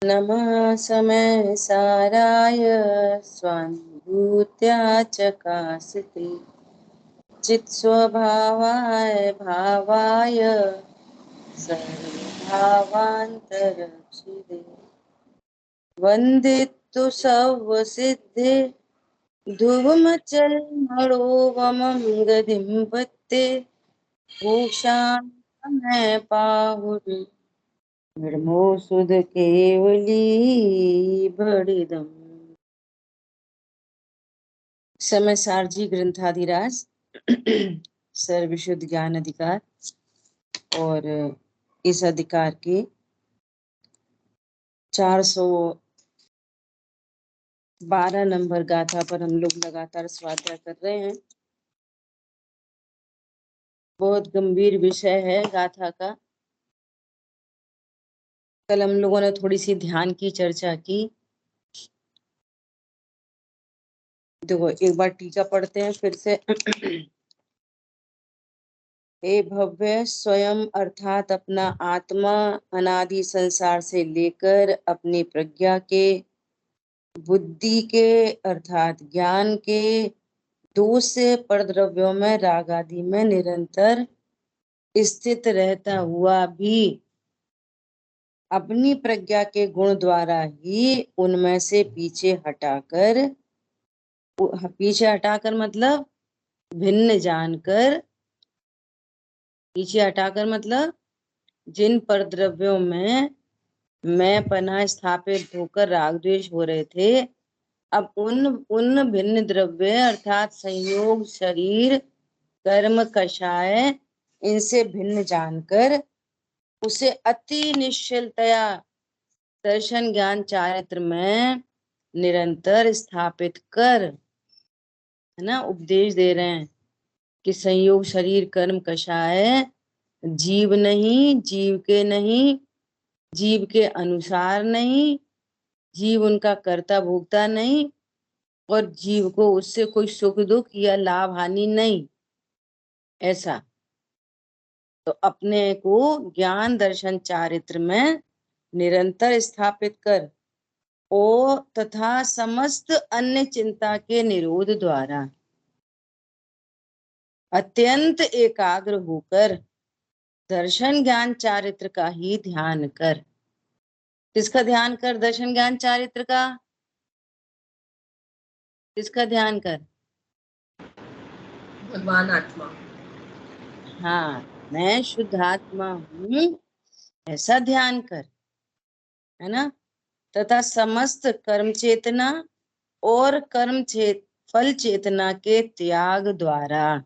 नमः समय साराय स्वानुभूत्या चकासिते चित्स्वभावाय भावाय सर्वभावान्तरक्षिते वन्दितु सर्वसिद्धे ध्रुवमचलमणोवमं गतिं पत्ते भूषां मैं पाहुर निर्मो सुध केवली बड़िदम। समय सारजी ग्रंथाधिराज सर्वविशुद्ध ज्ञान अधिकार और इस अधिकार के 412 नंबर गाथा पर हम लोग लगातार स्वाध्याय कर रहे हैं। बहुत गंभीर विषय है गाथा का। कल हम लोगों ने थोड़ी सी ध्यान की चर्चा की। देखो एक बार टीका पढ़ते हैं फिर से। हे भव्य, स्वयं अर्थात अपना आत्मा अनादि संसार से लेकर अपनी प्रज्ञा के, बुद्धि के अर्थात ज्ञान के दोष से परद्रव्यों में राग आदि में निरंतर स्थित रहता हुआ भी अपनी प्रज्ञा के गुण द्वारा ही उनमें से पीछे हटाकर मतलब भिन्न जानकर, पीछे हटाकर मतलब जिन परद्रव्यों में मैं पना स्थापित होकर राग द्वेष हो रहे थे, अब उन भिन्न द्रव्य अर्थात संयोग, शरीर, कर्म, कषाय, इनसे भिन्न जानकर उसे अति निश्चलतया दर्शन ज्ञान चारित्र में निरंतर स्थापित कर, है ना, उपदेश दे रहे हैं कि संयोग, शरीर, कर्म, कषाय जीव नहीं, जीव के नहीं, जीव के अनुसार नहीं, जीव उनका कर्ता भोक्ता नहीं, और जीव को उससे कोई सुख दुख या लाभ हानि नहीं। ऐसा तो अपने को ज्ञान दर्शन चारित्र में निरंतर स्थापित कर ओ तथा समस्त अन्य चिंता के निरोध द्वारा अत्यंत एकाग्र होकर दर्शन ज्ञान चारित्र का ही ध्यान कर। किसका ध्यान कर? दर्शन ज्ञान चारित्र का। किसका ध्यान कर? भगवान आत्मा। हाँ, मैं शुद्ध आत्मा हूँ, ऐसा ध्यान कर, है ना। तथा समस्त कर्म चेतना और फल चेतना के त्याग द्वारा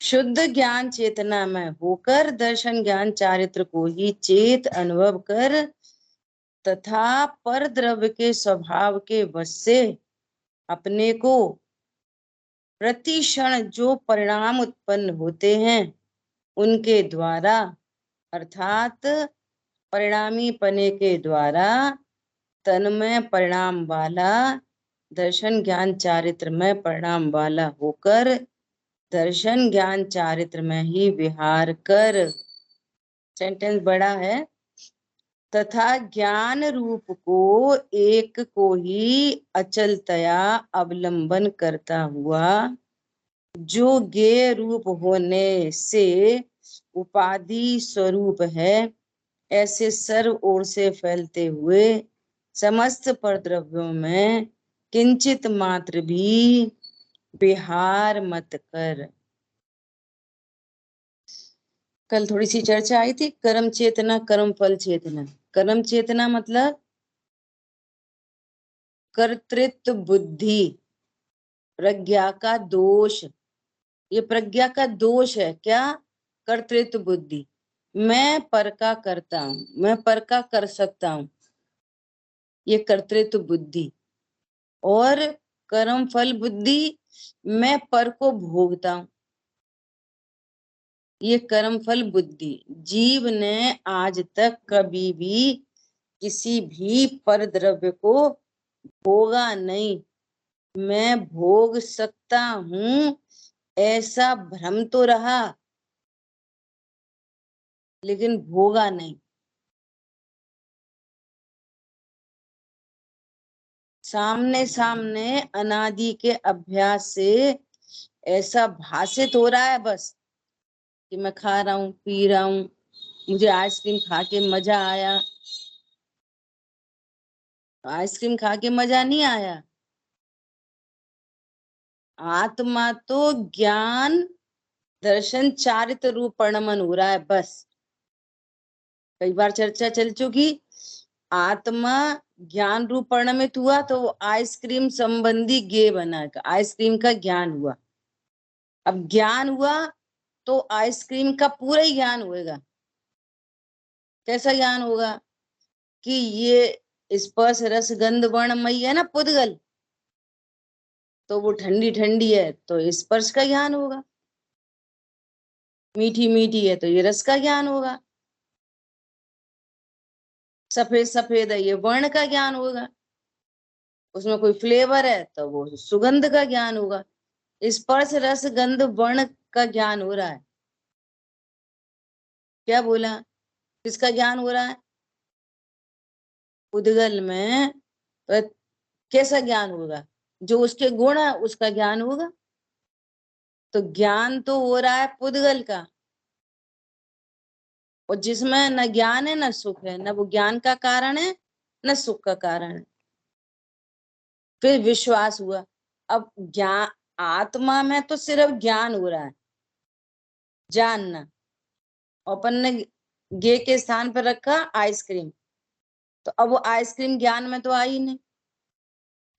शुद्ध ज्ञान चेतना में होकर दर्शन ज्ञान चारित्र को ही चेत अनुभव कर तथा पर द्रव्य के स्वभाव के वश से अपने को प्रति क्षण जो परिणाम उत्पन्न होते हैं उनके द्वारा अर्थात परिणामी पने के द्वारा तन्मय परिणाम वाला दर्शन ज्ञान चारित्र में परिणाम वाला होकर दर्शन ज्ञान चारित्र में ही विहार कर। सेंटेंस बड़ा है। तथा ज्ञान रूप को एक को ही अचलतया अवलंबन करता हुआ जो ज्ञेय रूप होने से उपाधि स्वरूप है, ऐसे सर्व ओर से फैलते हुए समस्त परद्रव्यों में किंचित मात्र भी विहार मत कर। कल थोड़ी सी चर्चा आई थी कर्म चेतना, कर्म फल चेतना। कर्म चेतना मतलब कर्तृत्व बुद्धि, प्रज्ञा का दोष। ये प्रज्ञा का दोष है क्या? कर्तृत्व बुद्धि। मैं पर का करता हूं, मैं पर का कर सकता हूं, ये कर्तृत्व बुद्धि। और कर्म फल बुद्धि, मैं पर को भोगता हूं, ये कर्म फल बुद्धि। जीव ने आज तक कभी भी किसी भी पर द्रव्य को भोगा नहीं। मैं भोग सकता हूं ऐसा भ्रम तो रहा, लेकिन भोगा नहीं। सामने सामने अनादि के अभ्यास से ऐसा भासित हो रहा है बस कि मैं खा रहा हूँ, पी रहा हूँ, मुझे आइसक्रीम खा के मजा आया। आइसक्रीम खा के मजा नहीं आया। आत्मा तो ज्ञान दर्शन चारित्र रूप परिणमन हो रहा है बस। कई बार चर्चा चल चुकी, आत्मा ज्ञान रूप परिणमित हुआ तो वो आइसक्रीम संबंधी ज्ञेय बना, आइसक्रीम का ज्ञान हुआ। अब ज्ञान हुआ तो आइसक्रीम का पूरा ही ज्ञान होगा। कैसा ज्ञान होगा कि ये स्पर्श रस गंध वर्णमयी है ना पुद्गल, तो वो ठंडी ठंडी है तो स्पर्श का ज्ञान होगा, मीठी मीठी है तो ये रस का ज्ञान होगा, सफेद सफेद है ये वर्ण का ज्ञान होगा, उसमें कोई फ्लेवर है तो वो सुगंध का ज्ञान होगा। स्पर्श रस गंध वर्ण का ज्ञान हो रहा है। क्या बोला? किसका ज्ञान हो रहा है? उद्गल में। तो कैसा ज्ञान होगा? जो उसके गुण है उसका ज्ञान होगा। तो ज्ञान तो हो रहा है पुद्गल का, और जिसमें न ज्ञान है न सुख है, न वो ज्ञान का कारण है न सुख का कारण है। फिर विश्वास हुआ। अब ज्ञान, आत्मा में तो सिर्फ ज्ञान हो रहा है, जानना। अपन ने गे के स्थान पर रखा आइसक्रीम, तो अब वो आइसक्रीम ज्ञान में तो आई नहीं,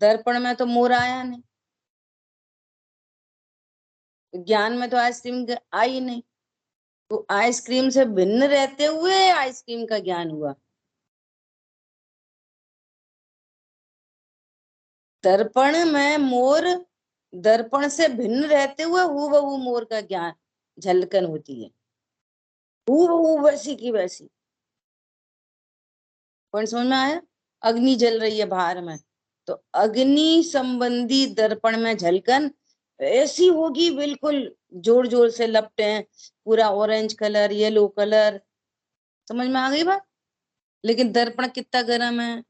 दर्पण में तो मोर आया नहीं, ज्ञान में तो आइसक्रीम आई नहीं। तो आइसक्रीम से भिन्न रहते हुए आइसक्रीम का ज्ञान हुआ। दर्पण में मोर, दर्पण से भिन्न रहते हुए हूबहू मोर का ज्ञान झलकन होती है, हूबहू वैसी की वैसी। पॉइंट समझ में आया? अग्नि जल रही है बाहर में, तो अग्नि संबंधी दर्पण में झलकन ऐसी होगी, बिल्कुल जोर जोर से लपटे हैं, पूरा ऑरेंज कलर, येलो कलर। समझ में आ गई बात? लेकिन दर्पण कितना गर्म है,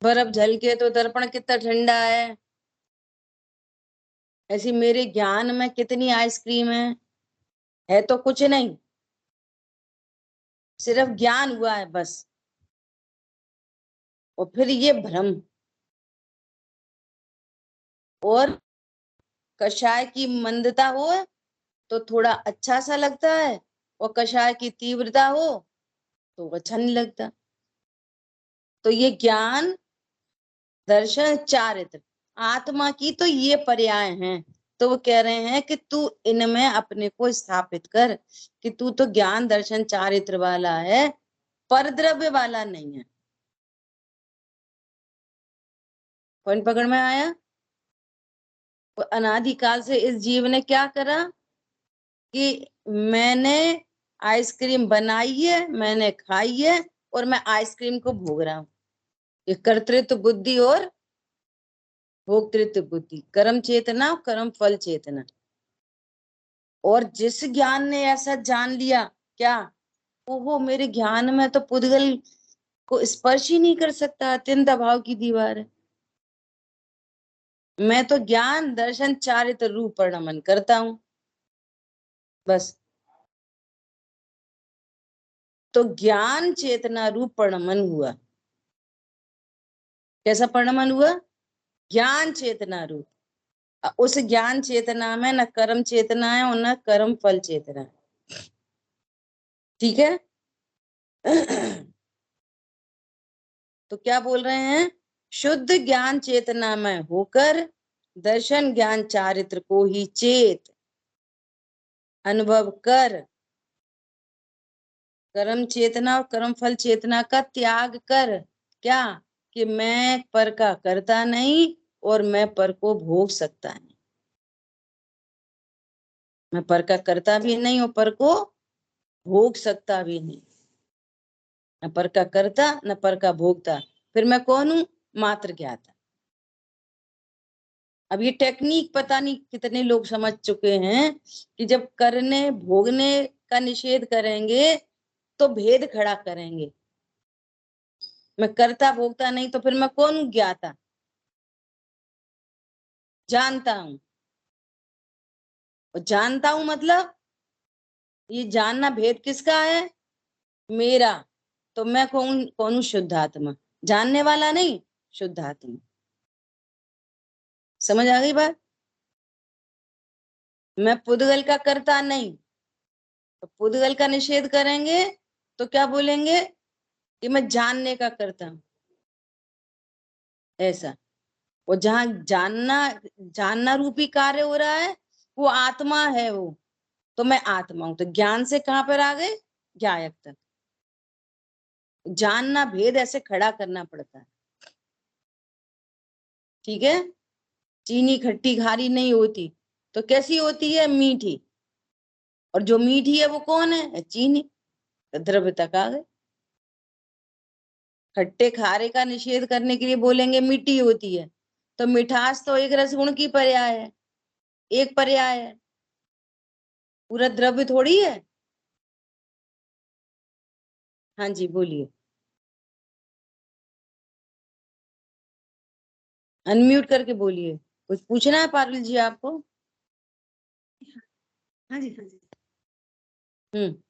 बर्फ झलके तो दर्पण कितना ठंडा ऐसी मेरे ज्ञान में कितनी आइसक्रीम है तो कुछ नहीं, सिर्फ ज्ञान हुआ है बस। और फिर ये भ्रम, और कषाय की मंदता हो तो थोड़ा अच्छा सा लगता है, और कषाय की तीव्रता हो तो अच्छा नहीं लगता। तो ये ज्ञान दर्शन चारित्र आत्मा की तो ये पर्याय हैं। तो वो कह रहे हैं कि तू इनमें अपने को स्थापित कर कि तू तो ज्ञान दर्शन चारित्र वाला है, परद्रव्य वाला नहीं है। पॉइंट पकड़ में आया? तो अनादिकाल से इस जीव ने क्या करा कि मैंने आइसक्रीम बनाई है, मैंने खाई है, और मैं आइसक्रीम को भोग रहा हूं। ये कर्तृत्व बुद्धि और भोक्तृत्व बुद्धि, कर्म चेतना, कर्म फल चेतना। और जिस ज्ञान ने ऐसा जान लिया, क्या वो मेरे ज्ञान में तो पुद्गल को स्पर्श ही नहीं कर सकता, अत्यंत अभाव की दीवार है, मैं तो ज्ञान दर्शन चारित्र रूप पर नमन करता हूं बस। तो ज्ञान चेतना रूप परिणमन हुआ। कैसा परिणमन हुआ? ज्ञान चेतना रूप। उस ज्ञान चेतना में न कर्म चेतना है और न कर्म फल चेतना है। ठीक है? तो क्या बोल रहे हैं? शुद्ध ज्ञान चेतना में होकर दर्शन ज्ञान चारित्र को ही चेत अनुभव कर, कर्म चेतना और कर्म फल चेतना का त्याग कर। क्या? कि मैं पर का करता नहीं और मैं पर को भोग सकता नहीं, मैं पर का करता भी नहीं और पर को भोग सकता भी नहीं, न पर का करता न पर का भोगता, फिर मैं कौन हूं? मात्र ज्ञाता। अब ये टेक्निक पता नहीं कितने लोग समझ चुके हैं कि जब करने भोगने का निषेध करेंगे तो भेद खड़ा करेंगे। मैं करता भोगता नहीं तो फिर मैं कौन हूं? ज्ञाता, जानता हूं। और जानता हूं मतलब ये जानना भेद किसका है? मेरा। तो मैं कौन कौन हूं? शुद्ध आत्मा। जानने वाला नहीं, शुद्ध आत्मा। समझ आ गई बात? मैं पुद्गल का करता नहीं, तो पुद्गल का निषेध करेंगे तो क्या बोलेंगे कि मैं जानने का करता हूं, ऐसा। वो जहां जानना, जानना रूपी कार्य हो रहा है, वो आत्मा है वो। तो मैं आत्मा हूं। तो ज्ञान से कहां पर आ गए? ज्ञायक तक। जानना भेद ऐसे खड़ा करना पड़ता है। ठीक है? चीनी खट्टी खारी नहीं होती, तो कैसी होती है? मीठी। और जो मीठी है वो कौन है? चीनी। तो द्रव्य तक आ गए। खट्टे खारे का निषेध करने के लिए बोलेंगे मीठी होती है, तो मिठास तो एक रसगुण की पर्याय है, एक पर्याय है, पूरा द्रव्य थोड़ी है। हाँ जी, बोलिए। अनम्यूट करके बोलिए। कुछ पूछना है पारुल जी आपको? हाँ जी, हाँ जी। हम्म।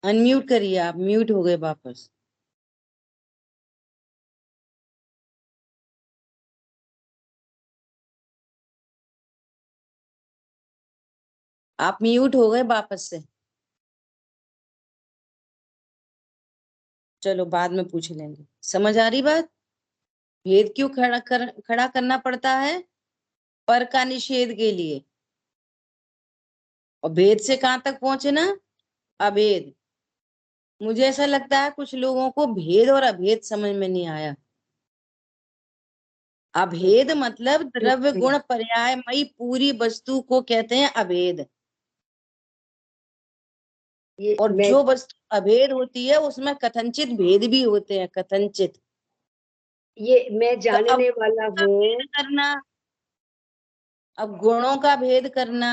अनम्यूट करिए, आप म्यूट हो गए वापस। आप म्यूट हो गए वापस से। चलो बाद में पूछ लेंगे। समझ आ रही बात? भेद क्यों खड़ा करना पड़ता है? पर का निषेध के लिए। और भेद से कहां तक पहुंचना? अभेद। मुझे ऐसा लगता है कुछ लोगों को भेद और अभेद समझ में नहीं आया। अभेद मतलब द्रव्य गुण पर्यायमयी पूरी वस्तु को कहते हैं अभेद। ये और मैं जो वस्तु अभेद होती है उसमें कथनचित भेद भी होते हैं, कथनचित। जानने तो अब वाला का हूँ। भेद करना, अब गुणों का भेद करना,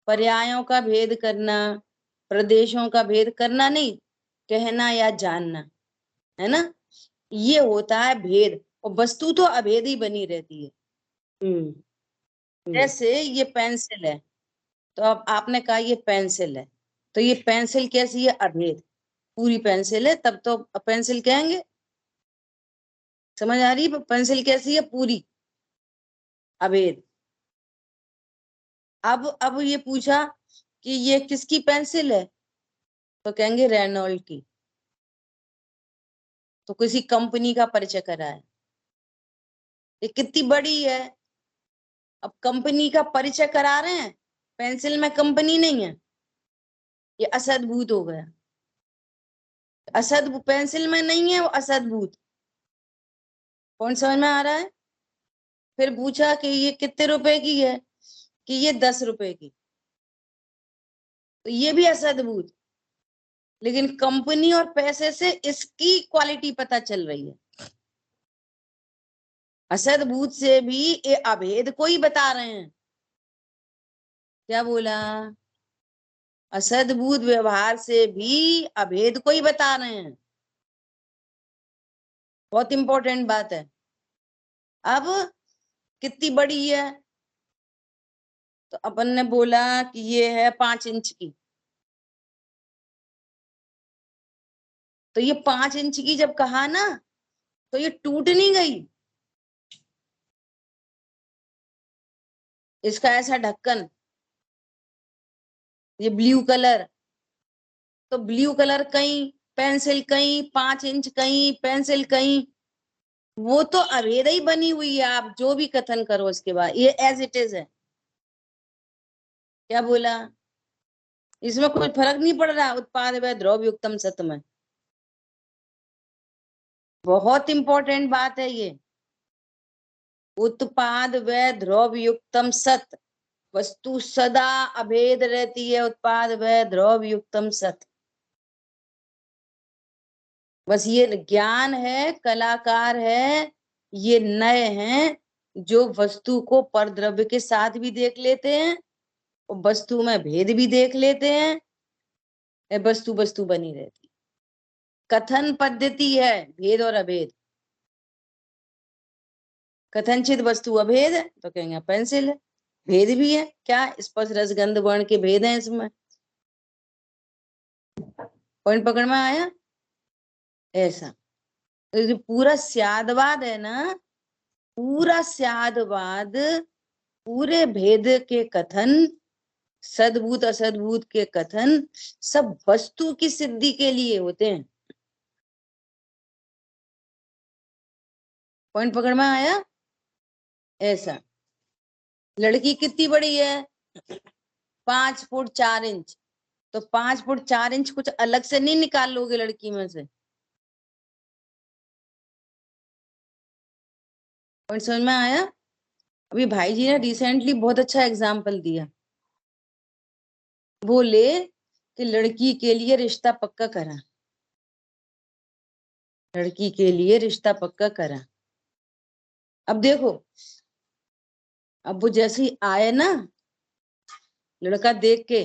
पर्यायों का भेद करना, प्रदेशों का भेद करना नहीं, कहना या जानना, है ना? ये होता है भेद। और वस्तु तो अभेद ही बनी रहती है। हम्म, हम्म, जैसे ये पेंसिल है, तो अब आपने कहा ये पेंसिल है, तो ये पेंसिल कैसी है? अभेद। पूरी पेंसिल है तब तो पेंसिल कहेंगे। समझ आ रही है? पेंसिल कैसी है? पूरी, अभेद। अब ये पूछा कि ये किसकी पेंसिल है, तो कहेंगे रेनॉल्ड की। तो किसी कंपनी का परिचय करा है, ये कितनी बड़ी है। अब कंपनी का परिचय करा रहे हैं, पेंसिल में कंपनी नहीं है, ये असद्भूत हो गया। असद पेंसिल में नहीं है, वो असद्भूत। कौन समझ में आ रहा है? फिर पूछा कि ये कितने रुपए की है, कि ये 10 रुपए की, तो ये भी असद्भूत। लेकिन कंपनी और पैसे से इसकी क्वालिटी पता चल रही है। असद्भूत से भी ये अभेद को ही बता रहे हैं। क्या बोला? असद्भुत व्यवहार से भी अभेद को ही बता रहे हैं। बहुत इंपॉर्टेंट बात है। अब कितनी बड़ी है, तो अपन ने बोला कि ये है 5 इंच की। तो ये 5 इंच की जब कहा ना, तो ये टूट नहीं गई। इसका ऐसा ढक्कन, ये ब्लू कलर, तो ब्लू कलर कहीं, पेंसिल कहीं, 5 इंच कहीं, पेंसिल कहीं, वो तो अभेद ही बनी हुई है। आप जो भी कथन करो उसके बाद ये एज इट इज है। क्या बोला? इसमें कोई फर्क नहीं पड़ रहा उत्पाद व द्रव्य युक्तम सत में। बहुत इंपॉर्टेंट बात है ये। उत्पाद व द्रव्य युक्तम सत, वस्तु सदा अभेद रहती है। उत्पाद व द्रव्य युक्तम सत। बस ये ज्ञान है, कलाकार है, ये नए हैं, जो वस्तु को परद्रव्य के साथ भी देख लेते हैं और वस्तु में भेद भी देख लेते हैं, वस्तु वस्तु बनी रहती। कथन पद्धति है भेद और अभेद। कथनचित वस्तु अभेद है तो कहेंगे पेंसिल है। भेद भी है, क्या स्पर्श रस गंध वर्ण के भेद हैं इसमें। पॉइंट पकड़ में आया। ऐसा तो जो पूरा स्यादवाद है ना, पूरा स्यादवाद पूरे भेद के कथन, सद्भूत असद्भूत के कथन सब वस्तु की सिद्धि के लिए होते हैं। पॉइंट पकड़ में आया। ऐसा लड़की कितनी बड़ी है, 5 फुट 4 इंच, तो 5 फुट 4 इंच कुछ अलग से नहीं निकाल लोगे लड़की में से। पॉइंट समझ में आया। अभी भाई जी ने रिसेंटली बहुत अच्छा एग्जाम्पल दिया, बोले कि लड़की के लिए रिश्ता पक्का करा, लड़की के लिए रिश्ता पक्का करा। अब देखो, अब वो जैसे ही आए ना, लड़का देख के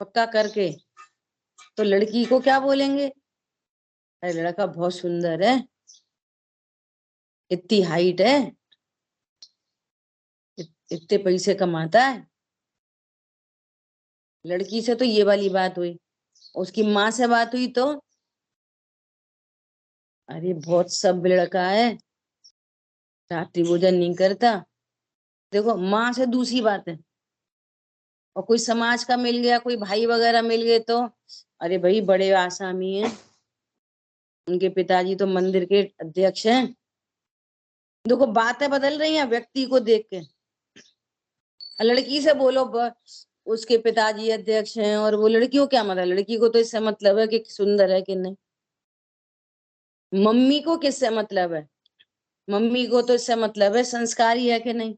पक्का करके, तो लड़की को क्या बोलेंगे, अरे लड़का बहुत सुंदर है, इतनी हाइट है, इतने पैसे कमाता है। लड़की से तो ये वाली बात हुई, उसकी माँ से बात हुई तो अरे बहुत सब लड़का है, रात्रि भोजन नहीं करता। देखो माँ से दूसरी बात है, और कोई समाज का मिल गया, कोई भाई वगैरह मिल गए तो अरे भाई बड़े आसामी हैं, उनके पिताजी तो मंदिर के अध्यक्ष हैं। देखो बातें बदल रही हैं व्यक्ति को देख के। लड़की से बोलो उसके पिताजी अध्यक्ष हैं, और वो लड़की को क्या मतलब, लड़की को तो इससे मतलब है कि सुंदर है कि नहीं। मम्मी को किससे मतलब है, मम्मी को तो इससे मतलब है संस्कारी है कि नहीं।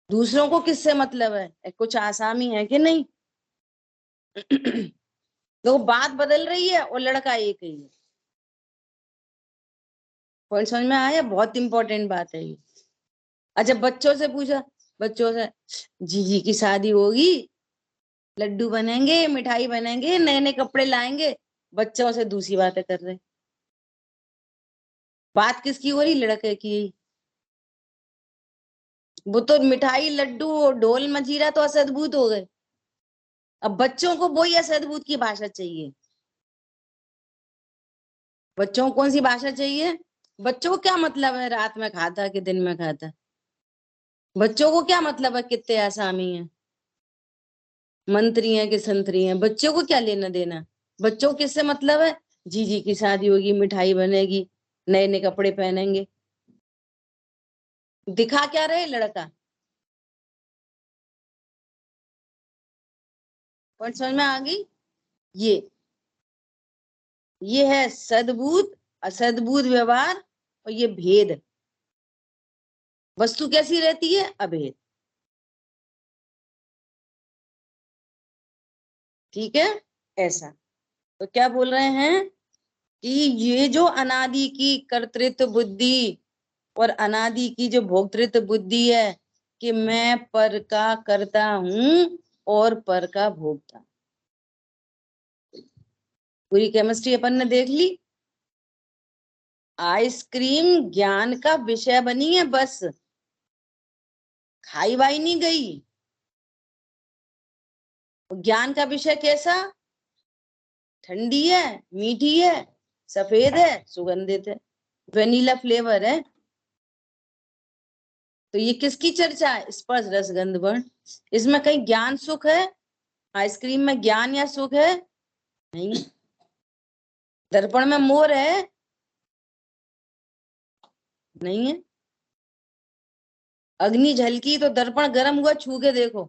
दूसरों को किससे मतलब है, कुछ आसामी है कि नहीं। तो बात बदल रही है और लड़का एक ही है। पॉइंट समझ में आया, बहुत इंपॉर्टेंट बात है ये। अच्छा बच्चों से पूछा, बच्चों से जीजी की शादी होगी, लड्डू बनेंगे, मिठाई बनेंगे, नए नए कपड़े लाएंगे, बच्चों से दूसरी बातें कर रहे। बात किसकी हो रही, लड़के की। वो तो मिठाई लड्डू और ढोल मजीरा तो असद्भुत हो गए, अब बच्चों को वही असद्भुत की भाषा चाहिए। बच्चों को कौन सी भाषा चाहिए, बच्चों को क्या मतलब है रात में खाता कि दिन में खाता, बच्चों को क्या मतलब है कितने आसामी हैं, मंत्री हैं कि संतरी हैं, बच्चों को क्या लेना देना। बच्चों को किससे मतलब है, जीजी की शादी होगी, मिठाई बनेगी, नए नए कपड़े पहनेंगे। दिखा क्या रहे लड़का। पॉइंट समझ में आ गई। ये है सद्भूत असद्भुत व्यवहार, और ये भेद। वस्तु कैसी रहती है, अभेद। ठीक है। ऐसा तो क्या बोल रहे हैं कि ये जो अनादि की कर्तृत्व बुद्धि और अनादि की जो भोक्तृत्व बुद्धि है, कि मैं पर का करता हूं और पर का भोगता। पूरी केमिस्ट्री अपन ने देख ली। आइसक्रीम ज्ञान का विषय बनी है, बस खाई वाई नहीं गई। ज्ञान का विषय कैसा, ठंडी है, मीठी है, सफेद है, सुगंधित है, वेनिला फ्लेवर है। तो ये किसकी चर्चा है, स्पर्श रस गंध वर्ण। इसमें कहीं ज्ञान सुख है, आइसक्रीम में ज्ञान या सुख है, नहीं। दर्पण में मोर है, नहीं है। अग्नि झलकी तो दर्पण गर्म हुआ, छू के देखो।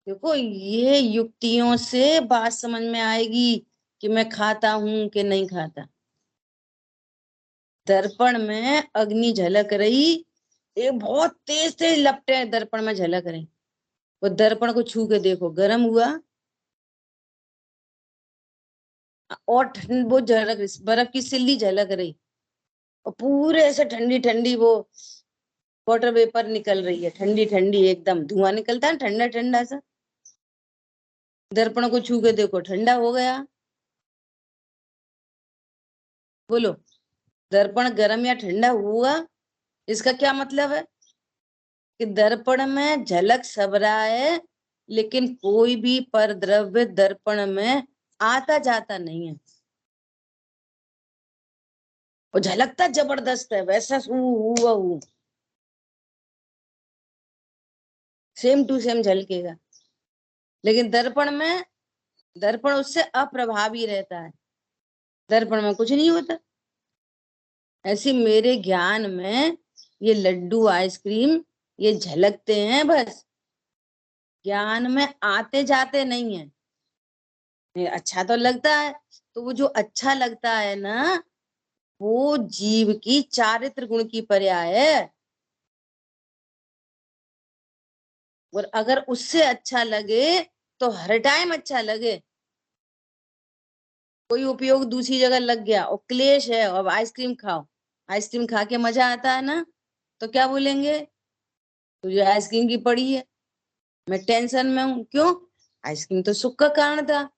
देखो ये युक्तियों से बात समझ में आएगी कि मैं खाता हूं कि नहीं खाता। दर्पण में अग्नि झलक रही, एक बहुत तेज तेज लपटे दर्पण में झलक रही, वो दर्पण को छू के देखो, गर्म हुआ और ठंड, वो झलक रही, बर्फ की सिल्ली झलक रही, और पूरे ऐसे ठंडी ठंडी वो वाटर वेपर निकल रही है, ठंडी ठंडी एकदम धुआं निकलता है ठंडा ठंडा सा। दर्पण को छू के देखो, ठंडा हो गया। बोलो, दर्पण गर्म या ठंडा हुआ? इसका क्या मतलब है कि दर्पण में झलक सब रहा है, लेकिन कोई भी परद्रव्य दर्पण में आता जाता नहीं है। और झलकता जबरदस्त है, वैसा हुआ सेम टू सेम झलकेगा। लेकिन दर्पण उससे अप्रभावी रहता है, दर्पण में कुछ नहीं होता। ऐसी मेरे ज्ञान में ये लड्डू आइसक्रीम ये झलकते हैं बस, ज्ञान में आते जाते नहीं है। ये अच्छा तो लगता है, तो वो जो अच्छा लगता है ना, वो जीव की चारित्र गुण की पर्याय है। और अगर उससे अच्छा लगे तो हर टाइम अच्छा लगे। कोई उपयोग दूसरी जगह लग गया और क्लेश है, अब आइसक्रीम खाओ, आइसक्रीम खा के मजा आता है ना, तो क्या बोलेंगे, तुझे आइसक्रीम की पड़ी है, मैं टेंशन में हूं। क्यों? आइसक्रीम तो सुख का कारण था,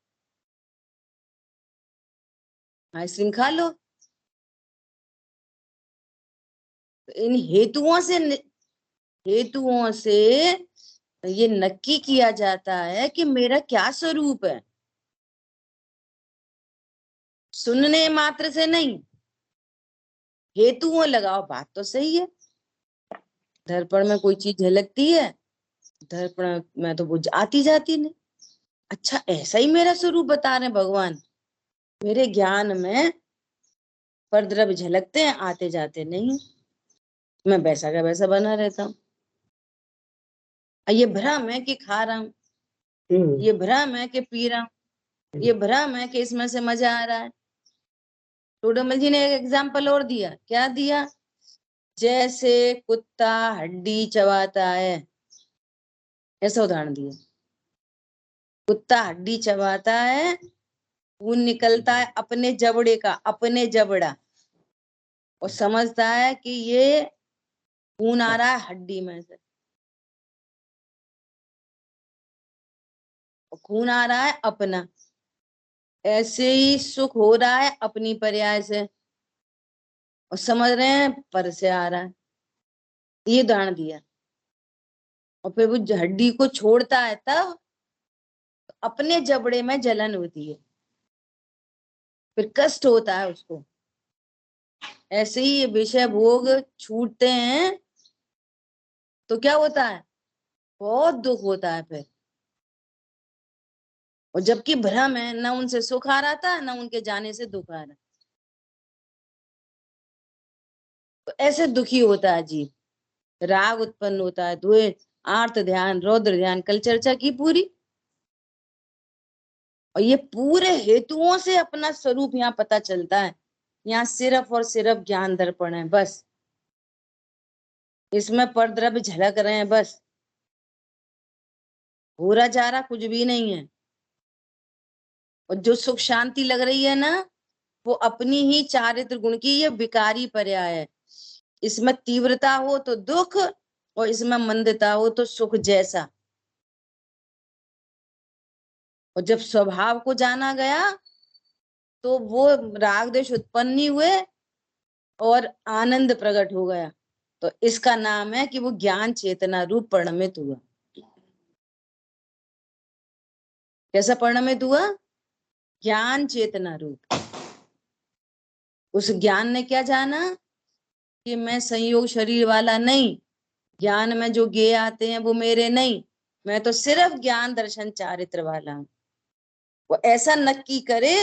आइसक्रीम खा लो। तो इन हेतुओं से ये नक्की किया जाता है कि मेरा क्या स्वरूप है। सुनने मात्र से नहीं, हेतुओं लगाओ, बात तो सही है। दर्पण में कोई चीज झलकती है, दर्पण में तो वो आती जाती नहीं। अच्छा, ऐसा ही मेरा स्वरूप बता रहे भगवान, मेरे ज्ञान में परद्रव्य झलकते हैं, आते जाते नहीं, मैं वैसा का वैसा बना रहता हूँ। ये भ्रम है कि खा रहा हूँ, ये भ्रम है कि पी रहा हूँ, ये भ्रम है कि इसमें से मजा आ रहा है। टोडरमल जी ने एक एग्जाम्पल और दिया, क्या दिया? जैसे कुत्ता हड्डी चबाता है, ऐसा उदाहरण दिया। कुत्ता हड्डी चबाता है, खून निकलता है अपने जबड़े का, अपने जबड़ा, और समझता है कि ये खून आ रहा है हड्डी में से, और खून आ रहा है अपना। ऐसे ही सुख हो रहा है अपनी पर्याय से, और समझ रहे हैं पर से आ रहा है। ये उदाहरण दिया। और फिर वो हड्डी को छोड़ता है, तब अपने जबड़े में जलन होती है, फिर कष्ट होता है उसको। ऐसे ही ये विषय भोग छूटते हैं तो क्या होता है, बहुत दुख होता है फिर। और जबकि भ्रम है, ना उनसे सुख आ रहा था, ना उनके जाने से दुख आ रहा। तो ऐसे दुखी होता है जीव, राग उत्पन्न होता है, द्वेष, आर्त ध्यान, रौद्र ध्यान, कल चर्चा की पूरी। और ये पूरे हेतुओं से अपना स्वरूप यहाँ पता चलता है। यहाँ सिर्फ और सिर्फ ज्ञान दर्पण है बस, इसमें परद्रव्य झलक रहे हैं बस, हो रहा जा रहा कुछ भी नहीं है। और जो सुख शांति लग रही है ना, वो अपनी ही चारित्र गुण की ये विकारी पर्याय है। इसमें तीव्रता हो तो दुख, और इसमें मंदता हो तो सुख जैसा। और जब स्वभाव को जाना गया तो वो राग द्वेष उत्पन्न नहीं हुए और आनंद प्रकट हो गया। तो इसका नाम है कि वो ज्ञान चेतना रूप परिणमित हुआ। कैसा परिणमित हुआ? ज्ञान चेतना रूप। उस ज्ञान ने क्या जाना कि मैं संयोग शरीर वाला नहीं, ज्ञान में जो ज्ञेय आते हैं वो मेरे नहीं, मैं तो सिर्फ ज्ञान दर्शन चारित्र वाला हूं। वो ऐसा नक्की करे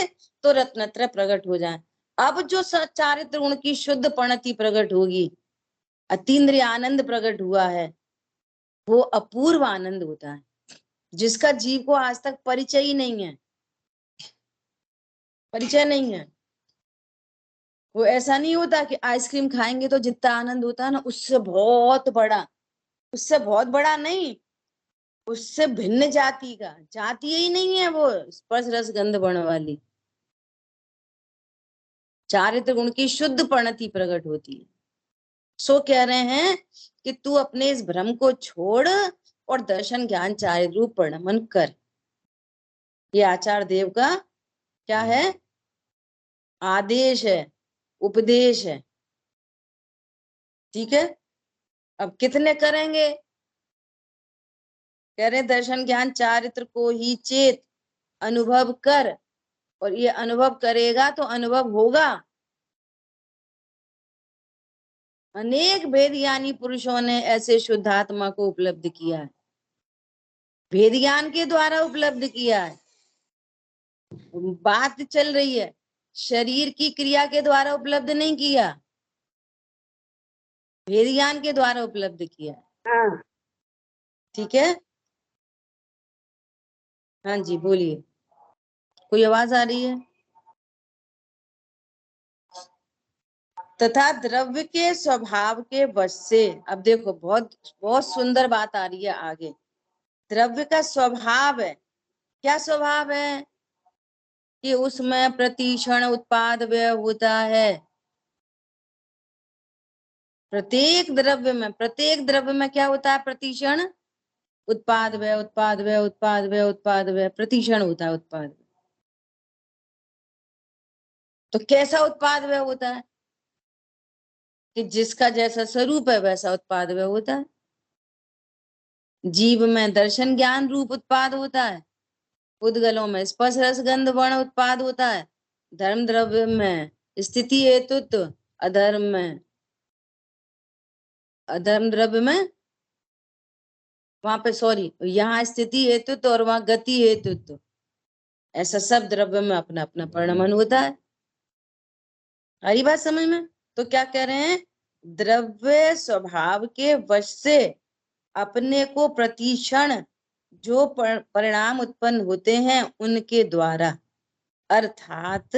तो रत्नत्र प्रकट हो जाए। अब जो चारित्र गुण की शुद्ध पणति प्रकट होगी, अतीन्द्रिय आनंद प्रकट हुआ है, वो अपूर्व आनंद होता है, जिसका जीव को आज तक परिचय ही नहीं है, परिचय नहीं है। वो ऐसा नहीं होता कि आइसक्रीम खाएंगे तो जितना आनंद होता है ना, उससे बहुत बड़ा, उससे बहुत बड़ा नहीं, उससे भिन्न जाति का, जाति ही नहीं है वो, स्पर्श रस गंध वर्ण वाली। चारित्र गुण की शुद्ध परिणति प्रकट होती है। सो कह रहे हैं कि तू अपने इस भ्रम को छोड़ और दर्शन ज्ञान चारित्र रूप परिणमन कर। ये आचार्य देव का क्या है? आदेश है, उपदेश है। ठीक है, अब कितने करेंगे? कह रहे दर्शन ज्ञान चारित्र को ही चेत अनुभव कर, और ये अनुभव करेगा तो अनुभव होगा। अनेक भेद ज्ञानी पुरुषों ने ऐसे शुद्धात्मा को उपलब्ध किया है, भेद ज्ञान के द्वारा उपलब्ध किया है। बात चल रही है, शरीर की क्रिया के द्वारा उपलब्ध नहीं किया, भेद ज्ञान के द्वारा उपलब्ध किया है। हाँ, ठीक है, हाँ जी बोलिए, कोई आवाज आ रही है? तथा द्रव्य के स्वभाव के वश से, अब देखो बहुत बहुत सुंदर बात आ रही है आगे। द्रव्य का स्वभाव है, क्या स्वभाव है? कि उसमें प्रतिक्षण उत्पाद व्यय होता है। प्रत्येक द्रव्य में क्या होता है? प्रतिक्षण उत्पाद व्यय, उत्पाद व्यय, उत्पाद व्यय, उत्पाद व्यय, प्रतिक्षण होता है उत्पाद। तो कैसा उत्पाद व्यय होता है? कि जिसका जैसा स्वरूप है वैसा उत्पाद व्यय होता है। जीव में दर्शन ज्ञान रूप उत्पाद होता है, उद्गलों में स्पर्श रस गंध वर्ण उत्पाद होता है, धर्म द्रव्य में स्थिति हेतुत्व, अधर्म द्रव्य में वहां पे यहाँ स्थिति हेतुत्व और वहां गति हेतुत्व, ऐसा सब द्रव्य में अपना अपना परिणमन होता है। आई बात समझ में? तो क्या कह रहे हैं? द्रव्य स्वभाव के वश से अपने को प्रतिक्षण जो परिणाम उत्पन्न होते हैं उनके द्वारा, अर्थात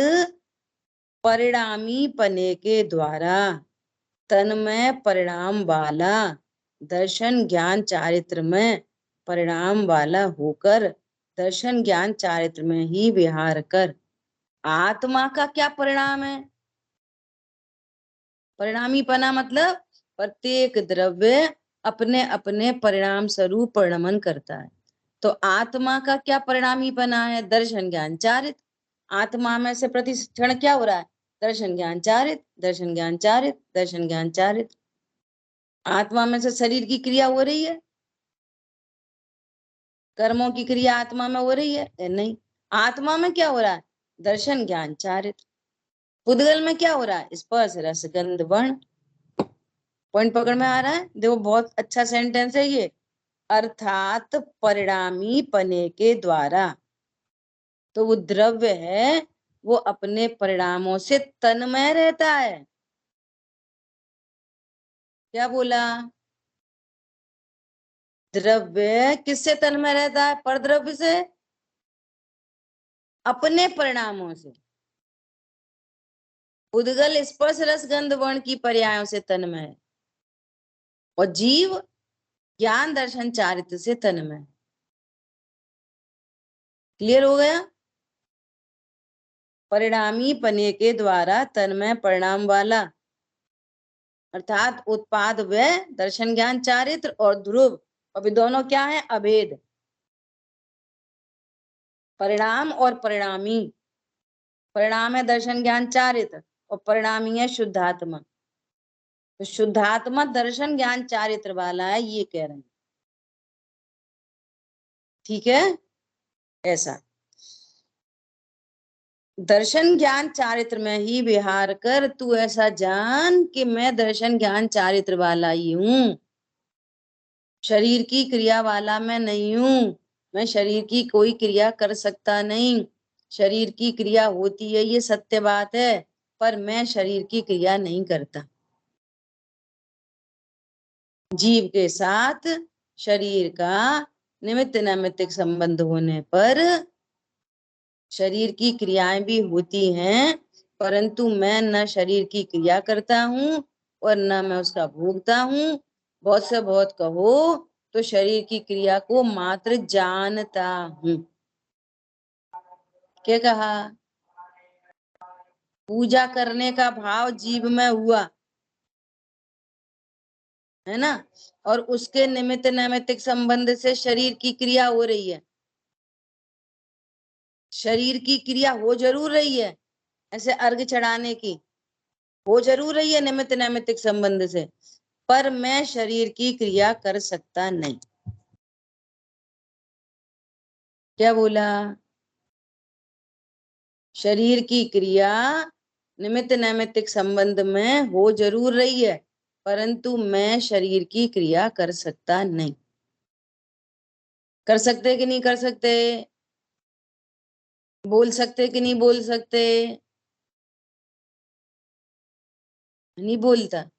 परिणामी पने के द्वारा तन्मय परिणाम वाला दर्शन ज्ञान चारित्र में परिणाम वाला होकर दर्शन ज्ञान चारित्र में ही विहार कर आत्मा का क्या परिणाम है? परिणामी पना मतलब प्रत्येक द्रव्य अपने अपने परिणाम स्वरूप परिणमन करता है। तो आत्मा का क्या परिणामी पना है? दर्शन ज्ञान चारित्र। आत्मा में से प्रतिक्षण क्या हो रहा है? दर्शन ज्ञान चारित्र, दर्शन ज्ञान चारित्र, दर्शन ज्ञान चारित्र। आत्मा में से शरीर की क्रिया हो रही है, कर्मों की क्रिया आत्मा में हो रही है? नहीं। आत्मा में क्या हो रहा है? दर्शन ज्ञान चारित्र। उद्गल में क्या हो रहा है? स्पर्श रस गंध वर्ण। पॉइंट पकड़ में आ रहा है? देखो बहुत अच्छा सेंटेंस है ये, अर्थात परिणामी पने के द्वारा। तो वो द्रव्य है, वो अपने परिणामों से तन्मय रहता है। क्या बोला? द्रव्य किससे तन्मय रहता है? परद्रव्य से, अपने परिणामों से। उद्गल स्पर्श रस गंध वर्ण की पर्यायों से तन्मय है, और जीव ज्ञान दर्शन चारित्र से तन्मय। क्लियर हो गया? परिणामी पने के द्वारा तन्मय परिणाम वाला, अर्थात उत्पाद व्यय दर्शन ज्ञान चारित्र और ध्रुव, अभी दोनों क्या है? अभेद। परिणाम और परिणामी, परिणाम है दर्शन ज्ञान चारित्र और परिणामी है शुद्धात्मा। तो शुद्धात्मा दर्शन ज्ञान चारित्र वाला है, ये कह रहे हैं। ठीक है, ऐसा दर्शन ज्ञान चारित्र में ही विहार कर तू ऐसा जान कि मैं दर्शन ज्ञान चारित्र वाला ही हूं, शरीर की क्रिया वाला मैं नहीं हूं। मैं शरीर की कोई क्रिया कर सकता नहीं, शरीर की क्रिया होती है ये सत्य बात है, पर मैं शरीर की क्रिया नहीं करता। जीव के साथ शरीर का निमित्त नैमित्तिक संबंध होने पर शरीर की क्रियाएं भी होती हैं, परंतु मैं न शरीर की क्रिया करता हूं और न मैं उसका भोगता हूं। बहुत से बहुत कहो तो शरीर की क्रिया को मात्र जानता हूं। क्या कहा? पूजा करने का भाव जीव में हुआ, है ना, और उसके निमित्त नैमित्तिक संबंध से शरीर की क्रिया हो रही है। शरीर की क्रिया हो जरूर रही है, ऐसे अर्घ चढ़ाने की हो जरूर रही है निमित्त नैमित्तिक संबंध से, पर मैं शरीर की क्रिया कर सकता नहीं। क्या बोला? शरीर की क्रिया निमित्त नैमित्तिक संबंध में हो जरूर रही है, परंतु मैं शरीर की क्रिया कर सकता नहीं। कर सकते कि नहीं कर सकते? बोल सकते कि नहीं बोल सकते? नहीं बोलता।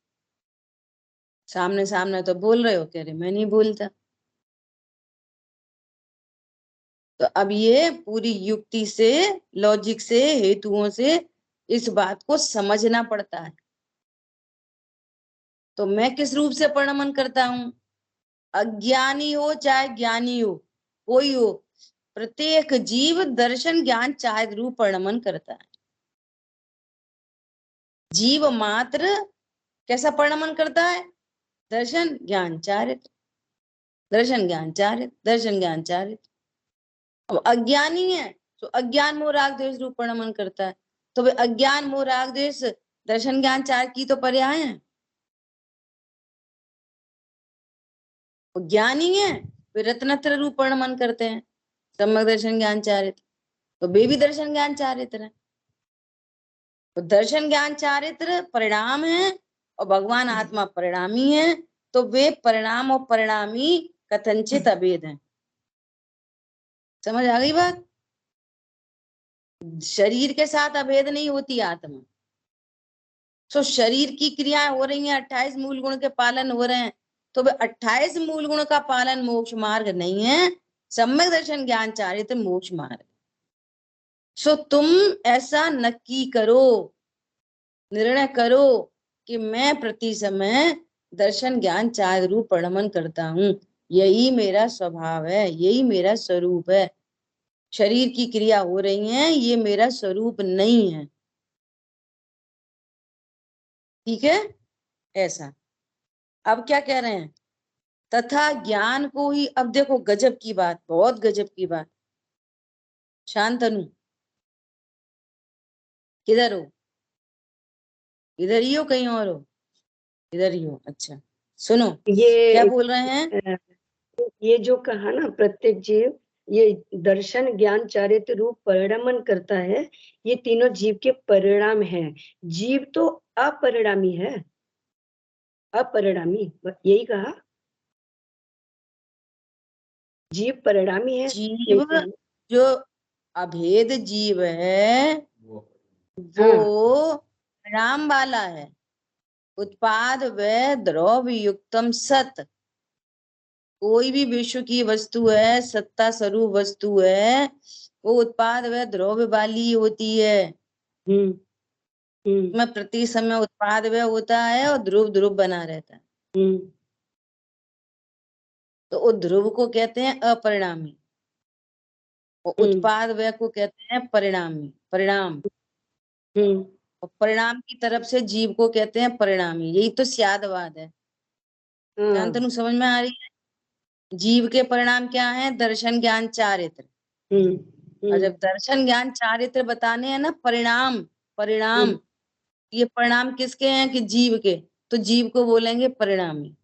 सामने सामने तो बोल रहे हो, कह रहे मैं नहीं बोलता। तो अब ये पूरी युक्ति से, लॉजिक से, हेतुओं से इस बात को समझना पड़ता है। तो मैं किस रूप से प्रणमन करता हूं? अज्ञानी हो चाहे ज्ञानी हो, कोई हो, प्रत्येक जीव दर्शन ज्ञान चाहे रूप प्रणमन करता है। जीव मात्र कैसा प्रणमन करता है? दर्शन ज्ञान चारित्र, दर्शन ज्ञान चारित्र, दर्शन ज्ञान चारित्र। अब अज्ञानी है तो अज्ञान मोह राग द्वेष रूप प्रणमन करता है। तो वे अज्ञान मोह राग द्वेष दर्शन ज्ञान चार की तो पर्याय है। ज्ञानी है वे रत्नत्र रूप प्रणमन करते हैं, सम्यक दर्शन ज्ञान चारित्र, तो वे भी दर्शन ज्ञान चारित्र है। तो दर्शन ज्ञान चारित्र परिणाम है और भगवान आत्मा परिणामी है, तो वे परिणाम और परिणामी कथनचित अभेद है। समझ आ गई बात? शरीर के साथ अभेद नहीं होती आत्मा। सो शरीर की क्रियाएं हो रही हैं, 28 मूल गुण के पालन हो रहे हैं, तो वे 28 मूल गुण का पालन मोक्ष मार्ग नहीं है, सम्यक दर्शन ज्ञान चारित्र मोक्ष मार्ग। सो तुम ऐसा नक्की करो, निर्णय करो कि मैं प्रति समय दर्शन ज्ञान चार रूप प्रणमन करता हूं, यही मेरा स्वभाव है, यही मेरा स्वरूप है। शरीर की क्रिया हो रही है, ये मेरा स्वरूप नहीं है। ठीक है? ऐसा। अब क्या कह रहे हैं? तथा ज्ञान को ही, अब देखो गजब की बात, बहुत गजब की बात। शांतनु किधर हो? इधर ही हो कहीं और हो? इधर ही हो, अच्छा। सुनो क्या ये बोल रहे हैं। अ, ये जो कहा ना, प्रत्येक जीव ये दर्शन ज्ञान चारित्र रूप परिणमन करता है, ये तीनों जीव के परिणाम हैं। जीव तो अपरिणामी है, अपरिणामी, यही कहा। जीव परिणामी है, यही जीव कहा। जो अभेद जीव है वो हाँ, परिणाम वाला है। उत्पाद व द्रव्य युक्तम सत, कोई भी विश्व की वस्तु है, सत्ता स्वरूप वस्तु है, वो उत्पाद व द्रव्य वाली होती है। हम्म हम्म में प्रति समय उत्पाद व्यय होता है और ध्रुव ध्रुव बना रहता है। हम्म तो वो ध्रुव को कहते हैं अपरिणामी और हम्म उत्पाद व्यय को कहते हैं परिणामी, परिणाम। हम्म और परिणाम की तरफ से जीव को कहते हैं परिणामी। यही तो स्यादवाद है। हाँ, शांतनु समझ में आ रही है? जीव के परिणाम क्या है? दर्शन ज्ञान चारित्र। हम्म और हम्म जब दर्शन ज्ञान चारित्र बताने हैं ना, परिणाम, हम्म परिणाम, ये परिणाम किसके हैं? कि जीव के। तो जीव को बोलेंगे परिणामी,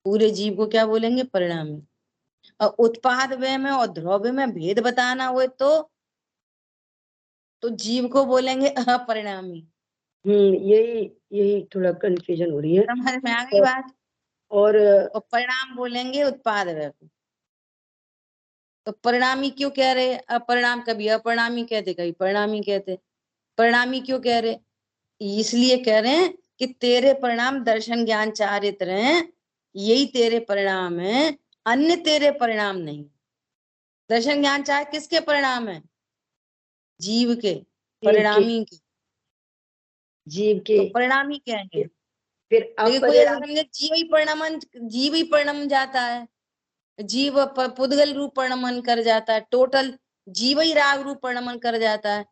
पूरे जीव को क्या बोलेंगे? परिणामी। और उत्पाद व्यय में और द्रव्य में भेद बताना हो तो जीव को बोलेंगे अपरिणामी। यही यही थोड़ा कंफ्यूजन हो रही है। समझ में आ गई और बात? और और परिणाम बोलेंगे उत्पाद व्यय को। तो परिणामी क्यों कह रहे? अपरिणाम कभी अपरिणामी कहते, कभी परिणामी कहते। परिणामी क्यों कह रहे? इसलिए कह रहे हैं कि तेरे परिणाम दर्शन ज्ञान चारित्र हैं, यही तेरे परिणाम है, अन्य तेरे परिणाम नहीं। दर्शन ज्ञान चार किसके परिणाम है? जीव के, जीव के परिणामी के। जीव के तो परिणामी कहेंगे। फिर लेकिन कोई ऐसा अपरिणाम। समझे जीव ही परिणम जाता है, जीव पुद्गल रूप परिणमन कर जाता है, टोटल जीव ही राग रूप परिणमन कर जाता है।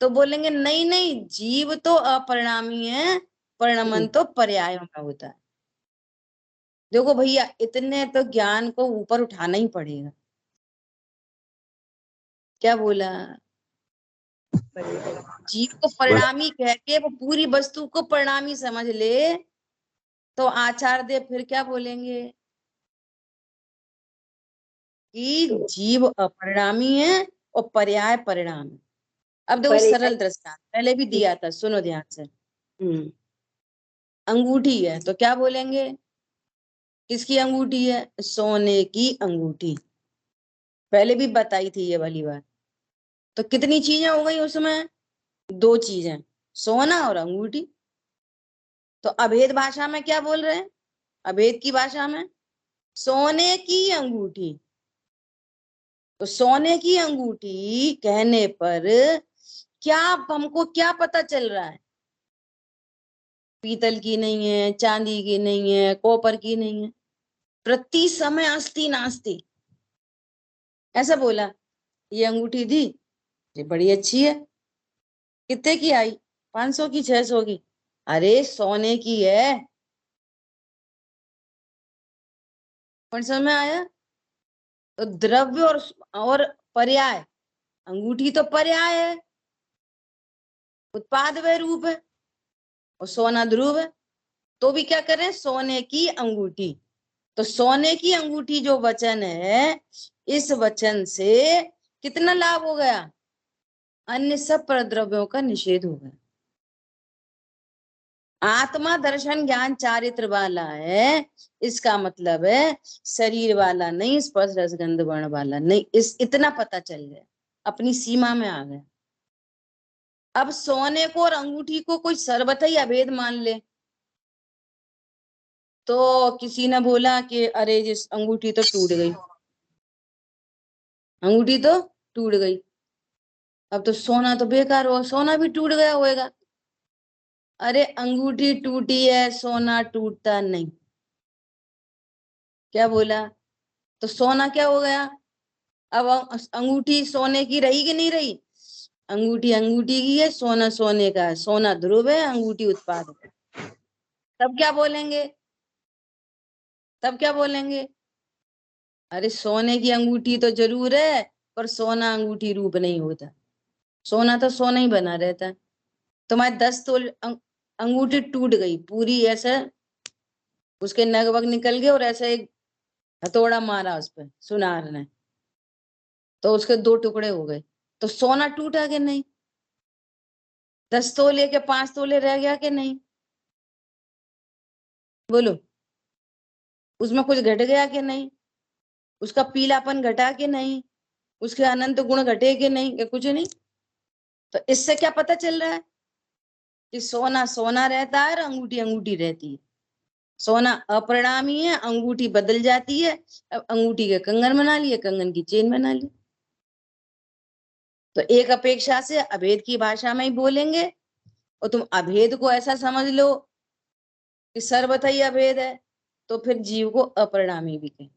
तो बोलेंगे नहीं नहीं, जीव तो अपरिणामी है, परिणमन तो पर्यायों में होता है। देखो भैया, इतने तो ज्ञान को ऊपर उठाना ही पड़ेगा। क्या बोला? जीव को परिणामी कह के वो पूरी वस्तु को परिणामी समझ ले, तो आचार्य देव फिर क्या बोलेंगे कि तो जीव अपरिणामी है और पर्याय परिणाम है। अब देखो पर सरल दृष्टांत पहले भी दिया था, सुनो ध्यान से। अंगूठी है तो क्या बोलेंगे? किसकी अंगूठी है? सोने की अंगूठी। पहले भी बताई थी ये वाली बात। तो कितनी चीजें हो गई उसमें? दो चीजें, सोना और अंगूठी। तो अभेद भाषा में क्या बोल रहे हैं? अभेद की भाषा में सोने की अंगूठी। तो सोने की अंगूठी कहने पर क्या हमको क्या पता चल रहा है? पीतल की नहीं है, चांदी की नहीं है, कॉपर की नहीं है, प्रति समय अस्ति नास्ति। ऐसा बोला। ये अंगूठी दी, ये बड़ी अच्छी है। कितने की आई? 500 की, 600 की? अरे सोने की है। कौन समझ में आया? तो द्रव्य और पर्याय, अंगूठी तो पर्याय है, उत्पाद वह रूप है, और सोना ध्रुव है। तो भी क्या करें? सोने की अंगूठी। तो सोने की अंगूठी जो वचन है, इस वचन से कितना लाभ हो गया? अन्य सब परद्रव्यों का निषेध हो गया। आत्मा दर्शन ज्ञान चारित्र वाला है, इसका मतलब है शरीर वाला नहीं, स्पर्श रस गंध वर्ण वाला नहीं। इस इतना पता चल गया, अपनी सीमा में आ गया। अब सोने को और अंगूठी को कोई सर्वथा ही अभेद मान ले, तो किसी ने बोला कि अरे जिस अंगूठी तो टूट गई, अंगूठी तो टूट गई, अब तो सोना तो बेकार हो, सोना भी टूट गया होएगा। अरे अंगूठी टूटी है, सोना टूटता नहीं। क्या बोला? तो सोना क्या हो गया? अब अंगूठी सोने की रही कि नहीं रही? अंगूठी अंगूठी की है, सोना सोने का है, सोना ध्रुव है, अंगूठी उत्पाद है। तब क्या बोलेंगे? तब क्या बोलेंगे? अरे सोने की अंगूठी तो जरूर है, पर सोना अंगूठी रूप नहीं होता। सोना तो सोना ही बना रहता है। तुम्हारे 10 तोल अंगूठी टूट गई पूरी, ऐसे उसके नग वग निकल गए, और ऐसे एक हथौड़ा मारा उस पर सुनार ने, तो उसके 2 टुकड़े हो गए। तो सोना टूटा कि नहीं? 10 तोले के 5 तोले रह गया कि नहीं? बोलो, उसमें कुछ घट गया कि नहीं? उसका पीलापन घटा कि नहीं? उसके अनंत गुण घटे कि नहीं? कि कुछ नहीं। तो इससे क्या पता चल रहा है कि सोना सोना रहता है और अंगूठी अंगूठी रहती है। सोना अपरिणामी है, अंगूठी बदल जाती है। अब अंगूठी के कंगन बना लिए, कंगन की चेन बना ली। तो एक अपेक्षा से अभेद की भाषा में ही बोलेंगे, और तुम अभेद को ऐसा समझ लो कि सर्वथा ही अभेद है, तो फिर जीव को अपरिणामी भी कहें।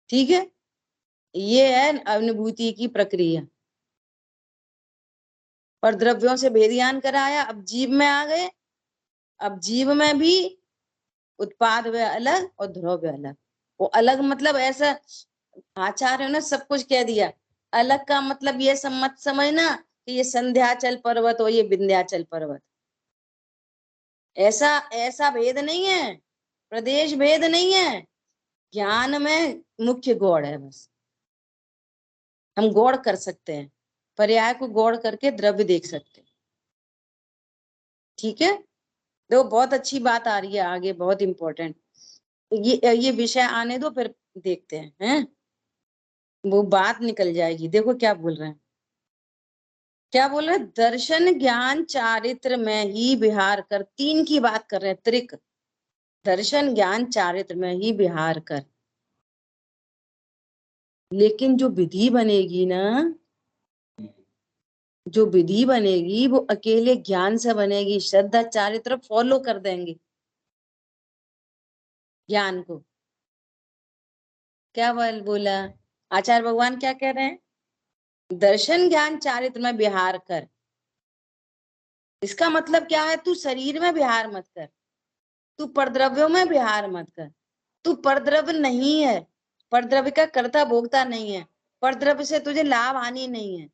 ठीक है, ये है अनुभूति की प्रक्रिया। पर द्रव्यों से भेद ज्ञान कराया, अब जीव में आ गए। अब जीव में भी उत्पाद व अलग और ध्रुव अलग। वो अलग मतलब ऐसा, आचार्य ने सब कुछ कह दिया। अलग का मतलब ये मत समझना कि ये संध्याचल पर्वत और ये विंध्याचल पर्वत, ऐसा ऐसा भेद नहीं है, प्रदेश भेद नहीं है। ज्ञान में मुख्य गौड़ है बस। हम गौड़ कर सकते हैं, पर्याय को गौड़ करके द्रव्य देख सकते हैं। ठीक है, देखो बहुत अच्छी बात आ रही है आगे, बहुत इंपॉर्टेंट। ये विषय आने दो, फिर देखते हैं। वो बात निकल जाएगी। देखो क्या बोल रहे हैं, क्या बोल रहे हैं? दर्शन ज्ञान चारित्र में ही विहार कर, तीन की बात कर रहे हैं, त्रिक। दर्शन ज्ञान चारित्र में ही विहार कर। लेकिन जो विधि बनेगी ना, जो विधि बनेगी वो अकेले ज्ञान से बनेगी। श्रद्धा चारित्र फॉलो कर देंगे ज्ञान को। क्या बोला आचार्य भगवान? क्या कह रहे हैं? दर्शन ज्ञान चारित्र में विहार कर। इसका मतलब क्या है? तू शरीर में विहार मत कर, तू परद्रव्यों में विहार मत कर। तू परद्रव्य नहीं है, परद्रव्य का कर्ता भोक्ता नहीं है, परद्रव्य से तुझे लाभ हानि नहीं है।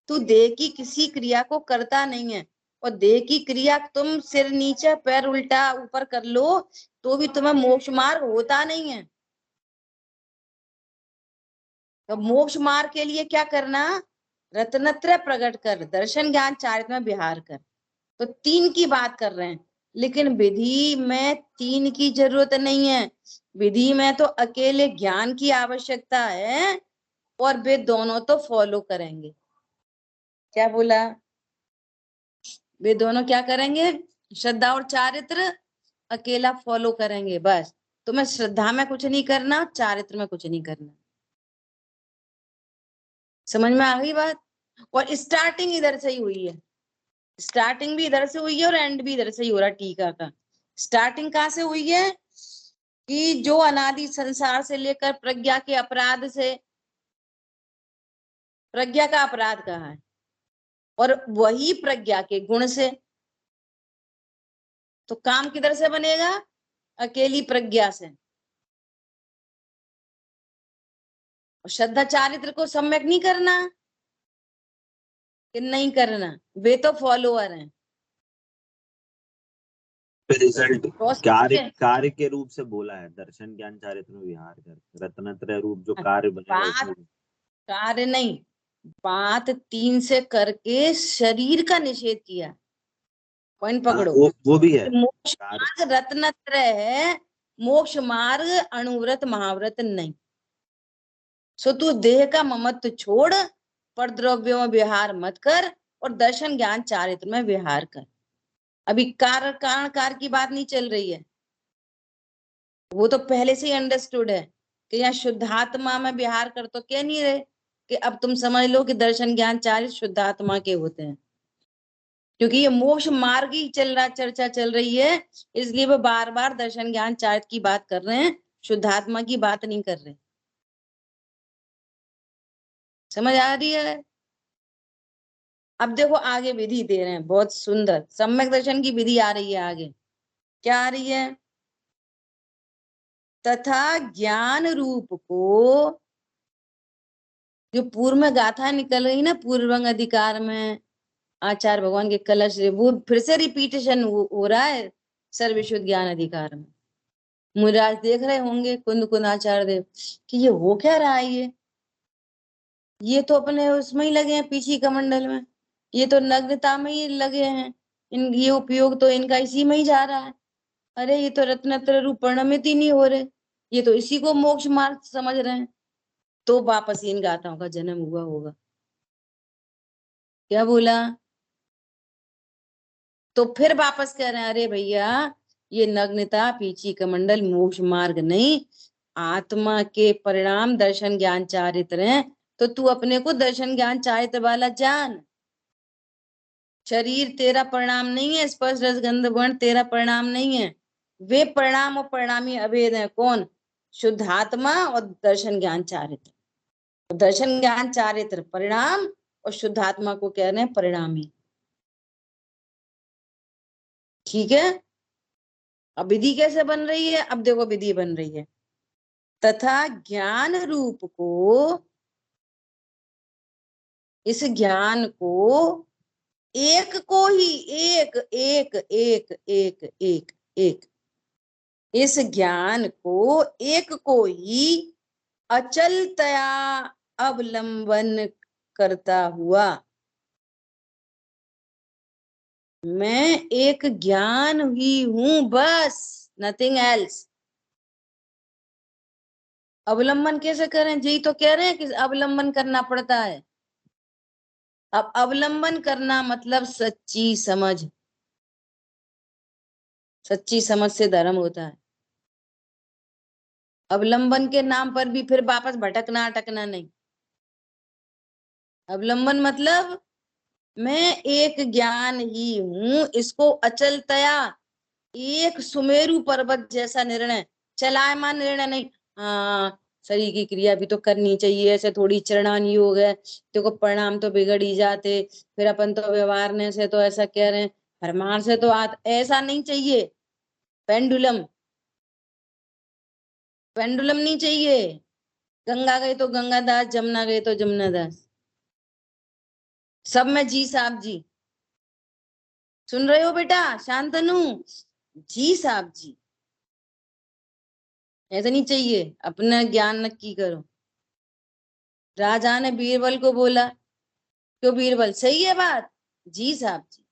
तू देह की किसी क्रिया को करता नहीं है, और देह की क्रिया तुम सिर नीचे पैर उल्टा ऊपर कर लो तो भी तुम्हें मोक्ष मार्ग होता नहीं है। तो मोक्ष मार्ग के लिए क्या करना? रत्नत्रय प्रकट कर, दर्शन ज्ञान चारित्र में विहार कर। तो तीन की बात कर रहे हैं, लेकिन विधि में तीन की जरूरत नहीं है। विधि में तो अकेले ज्ञान की आवश्यकता है, और वे दोनों तो फॉलो करेंगे। क्या बोला? वे दोनों क्या करेंगे? श्रद्धा और चारित्र अकेला फॉलो करेंगे बस। तुम्हें श्रद्धा में कुछ नहीं करना, चारित्र में कुछ नहीं करना। समझ में आ गई बात? और स्टार्टिंग इधर से ही हुई है, स्टार्टिंग भी इधर से हुई है और एंड भी इधर से ही हो रहा टीका का। स्टार्टिंग कहाँ से हुई है? कि जो अनादि संसार से लेकर प्रज्ञा के अपराध से, प्रज्ञा का अपराध कहा है, और वही प्रज्ञा के गुण से। तो काम किधर से बनेगा? अकेली प्रज्ञा से। और श्रद्धा चारित्र को सम्यक नहीं करना कि नहीं करना, वे तो फॉलोअर हैं। रिजल्ट कार्य प्रोसेस कार्य के रूप से बोला है, दर्शन ज्ञान चारित्र में विहार कर, रत्नत्रय रूप जो कार्य बनेगा बात उसमें। कार्य नहीं, बात तीन से करके शरीर का निषेध किया। पॉइंट पकड़ो। वो भी है। मोक्ष मार्ग रत्नत्रय है, मोक्ष मार्ग अणुव्रत महाव्रत नहीं। सो तू देह का ममत्व छोड़, पर द्रव्यों में विहार मत कर, और दर्शन ज्ञान चारित्र में विहार कर। अभी कारण कार की बात नहीं चल रही है, वो तो पहले से ही अंडरस्टूड है कि यहाँ शुद्धात्मा में विहार कर। तो कह नहीं रहे कि अब तुम समझ लो कि दर्शन ज्ञान चारित्र शुद्धात्मा के होते हैं, क्योंकि ये मोक्ष मार्ग ही चल रहा, चर्चा चल रही है, इसलिए वो बार बार दर्शन ज्ञान चारित्र की बात कर रहे हैं, शुद्धात्मा की बात नहीं कर रहे। समझ आ रही है? अब देखो आगे विधि दे रहे हैं, बहुत सुंदर सम्यक दर्शन की विधि आ रही है आगे। क्या आ रही है? तथा ज्ञान रूप को, जो पूर्व में गाथा निकल रही ना, पूर्वंग अधिकार में आचार्य भगवान के कलश से, वो फिर से रिपीटेशन हो रहा है सर्वविशुद्ध ज्ञान अधिकार में। मुराज देख रहे होंगे कुंद कुंदाचार्य देव कि ये हो क्या रहा है, ये तो अपने उसमें ही लगे हैं, पीछे कमंडल में, ये तो नग्नता में ही लगे हैं, ये उपयोग तो इनका इसी में ही जा रहा है। अरे ये तो रत्नत्र रूप परिणमित ही नहीं हो रहे, ये तो इसी को मोक्ष मार्ग समझ रहे हैं। तो वापस इन गाथाओं का जन्म हुआ होगा। क्या बोला? तो फिर वापस कह रहे हैं, अरे भैया ये नग्नता पीछी कमंडल मोक्ष मार्ग नहीं, आत्मा के परिणाम दर्शन ज्ञान चारित्र हैं। तो तू अपने को दर्शन ज्ञान चारित्र वाला जान। शरीर तेरा परिणाम नहीं है, स्पर्श रस गंध वर्ण तेरा परिणाम नहीं है। वे परिणाम और परिणामी अभेद है। कौन? शुद्धात्मा और दर्शन ज्ञान चारित्र। तो दर्शन ज्ञान चारित्र परिणाम, और शुद्धात्मा को कह रहे हैं परिणामी। ठीक है? अब विधि कैसे बन रही है? अब देखो विधि बन रही है, तथा ज्ञान रूप को, इस ज्ञान को, एक को ही, एक एक एक एक एक एक, इस ज्ञान को एक को ही अचलतया अवलंबन करता हुआ, मैं एक ज्ञान ही हूं बस, नथिंग एल्स। अवलंबन कैसे करें? यही तो कह रहे हैं कि अवलंबन करना पड़ता है। अब अवलंबन करना मतलब सच्ची समझ, सच्ची समझ से धर्म होता है। अवलंबन के नाम पर भी फिर वापस भटकना अटकना नहीं। अवलंबन मतलब मैं एक ज्ञान ही हूं, इसको अचलतया, एक सुमेरु पर्वत जैसा निर्णय, चलायमान निर्णय नहीं। हाँ शरीर की क्रिया भी तो करनी चाहिए, ऐसे थोड़ी चरणान योग है, देखो परिणाम तो बिगड़ ही जाते। फिर अपन तो व्यवहार से तो ऐसा कह रहे हैं, फरमान से तो ऐसा नहीं चाहिए। पेंडुलम पेंडुलम नहीं चाहिए। गंगा गए तो गंगा दास, जमुना गए तो जमुना दास, सब में जी साहब जी। सुन रहे हो बेटा शांतनु? जी साहब जी, ऐसा नहीं चाहिए। अपना ज्ञान नक्की करो। राजा ने बीरबल को बोला, क्यों बीरबल सही है बात? जी साहब जी।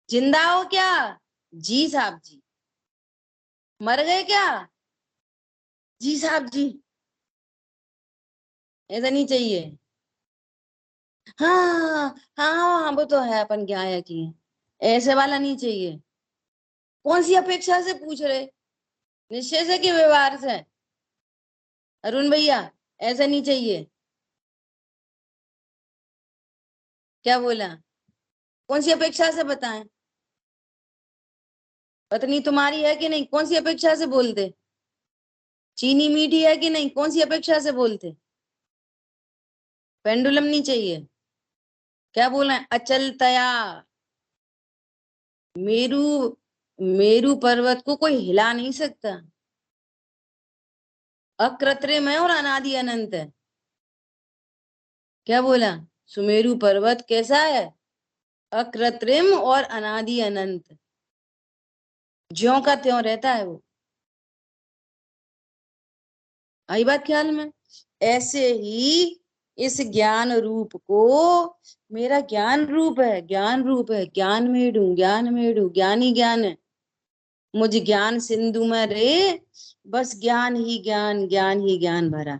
जिंदा हो क्या? जी साहब जी। मर गए क्या? जी साहब जी। ऐसा नहीं चाहिए। हाँ हाँ हाँ, वो तो है, अपन क्या है कि ऐसे वाला नहीं चाहिए। कौन सी अपेक्षा से पूछ रहे? निश्चय से कि व्यवहार से? अरुण भैया ऐसा नहीं चाहिए। क्या बोला? कौन सी अपेक्षा से बताएं? पत्नी तुम्हारी है कि नहीं, कौन सी अपेक्षा से बोलते? चीनी मीठी है कि नहीं, कौन सी अपेक्षा से बोलते? पेंडुलम नहीं चाहिए। क्या बोलना है? अचलतया। मेरू मेरू पर्वत को कोई हिला नहीं सकता। अकृत्रिम है और अनादि अनंत है। क्या बोला? सुमेरु पर्वत कैसा है? अकृत्रिम और अनादि अनंत, ज्यों का त्यों रहता है वो। आई बात ख्याल में? ऐसे ही इस ज्ञान रूप को, मेरा ज्ञान रूप है, ज्ञान रूप है, ज्ञान मेढ़ू, ज्ञान मेढ़ू, ज्ञान ही ज्ञान है। मुझ ज्ञान सिंधु में रे बस ज्ञान ही ज्ञान, ज्ञान ही ज्ञान भरा।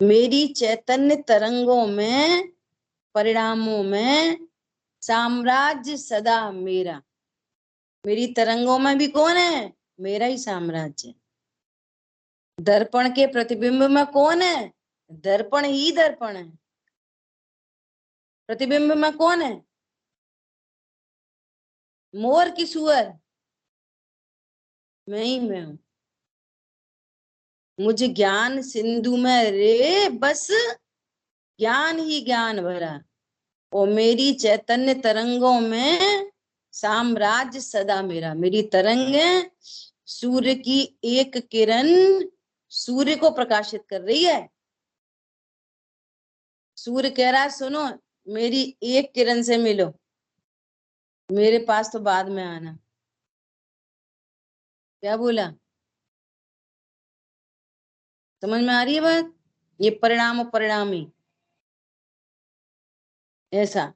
मेरी चैतन्य तरंगों में, परिणामों में साम्राज्य सदा मेरा। मेरी तरंगों में भी कौन है? मेरा ही साम्राज्य। दर्पण के प्रतिबिंब में कौन है? दर्पण ही दर्पण है। प्रतिबिंब में कौन है? मोर की सुअर? मैं ही मैं हूं। मुझे ज्ञान सिंधु में रे बस ज्ञान ही ज्ञान भरा, और मेरी चैतन्य तरंगों में साम्राज्य सदा मेरा। मेरी तरंगे सूर्य की एक किरण सूर्य को प्रकाशित कर रही है। सूर्य कह रहा है सुनो, मेरी एक किरण से मिलो, मेरे पास तो बाद में आना। क्या बोला? समझ में आ रही है बात? ये परिणाम और परिणामी, ऐसा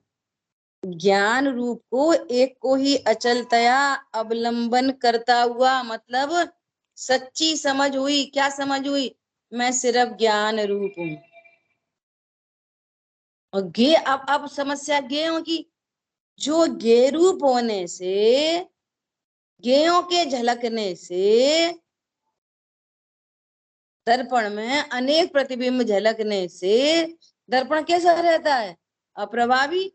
ज्ञान रूप को एक को ही अचलतया अवलंबन करता हुआ, मतलब सच्ची समझ हुई। क्या समझ हुई? मैं सिर्फ ज्ञान रूप हूं। और गे अब समस्या गेयों की, जो गे रूप होने से, गेयों के झलकने से, दर्पण में अनेक प्रतिबिंब झलकने से दर्पण कैसा रहता है? अप्रभावी।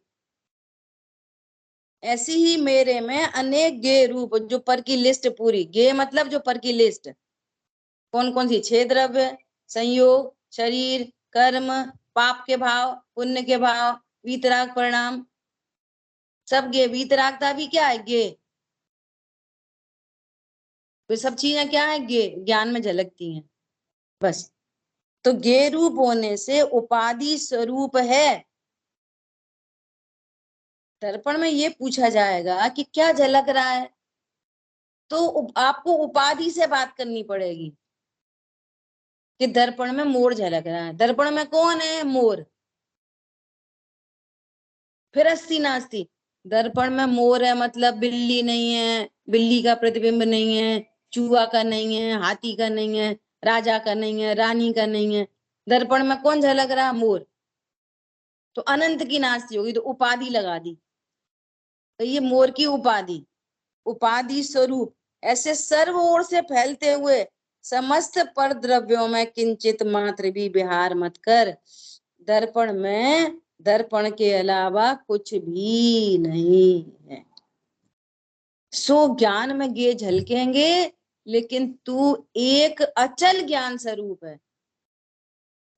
ऐसी ही मेरे में अनेक गे रूप, जो पर की लिस्ट पूरी, गे मतलब जो पर की लिस्ट, कौन कौन सी? छह द्रव्य, संयोग, शरीर, कर्म, पाप के भाव, पुण्य के भाव, वीतराग परिणाम, सब गे। वीतरागता भी क्या है? गे। तो सब चीजें क्या है? गे, ज्ञान में झलकती हैं बस। तो गे रूप होने से उपाधि स्वरूप है। दर्पण में ये पूछा जाएगा कि क्या झलक रहा है, तो आपको उपाधि से बात करनी पड़ेगी कि दर्पण में मोर झलक रहा है। दर्पण में कौन है? मोर। फिर अस्ति नास्ति, दर्पण में मोर है मतलब बिल्ली नहीं है, बिल्ली का प्रतिबिंब नहीं है, चूहा का नहीं है, हाथी का नहीं है, राजा का नहीं है, रानी का नहीं है। दर्पण में कौन झलक रहा? मोर। तो अनंत की नास्ति होगी, तो उपाधि लगा दी। तो ये मोर की उपाधि, उपाधि स्वरूप, ऐसे सर्व ओर से फैलते हुए समस्त पर द्रव्यों में किंचित मात्र भी विहार मत कर। दर्पण में दर्पण के अलावा कुछ भी नहीं है। सो ज्ञान में गे झलकेंगे लेकिन तू एक अचल ज्ञान स्वरूप है।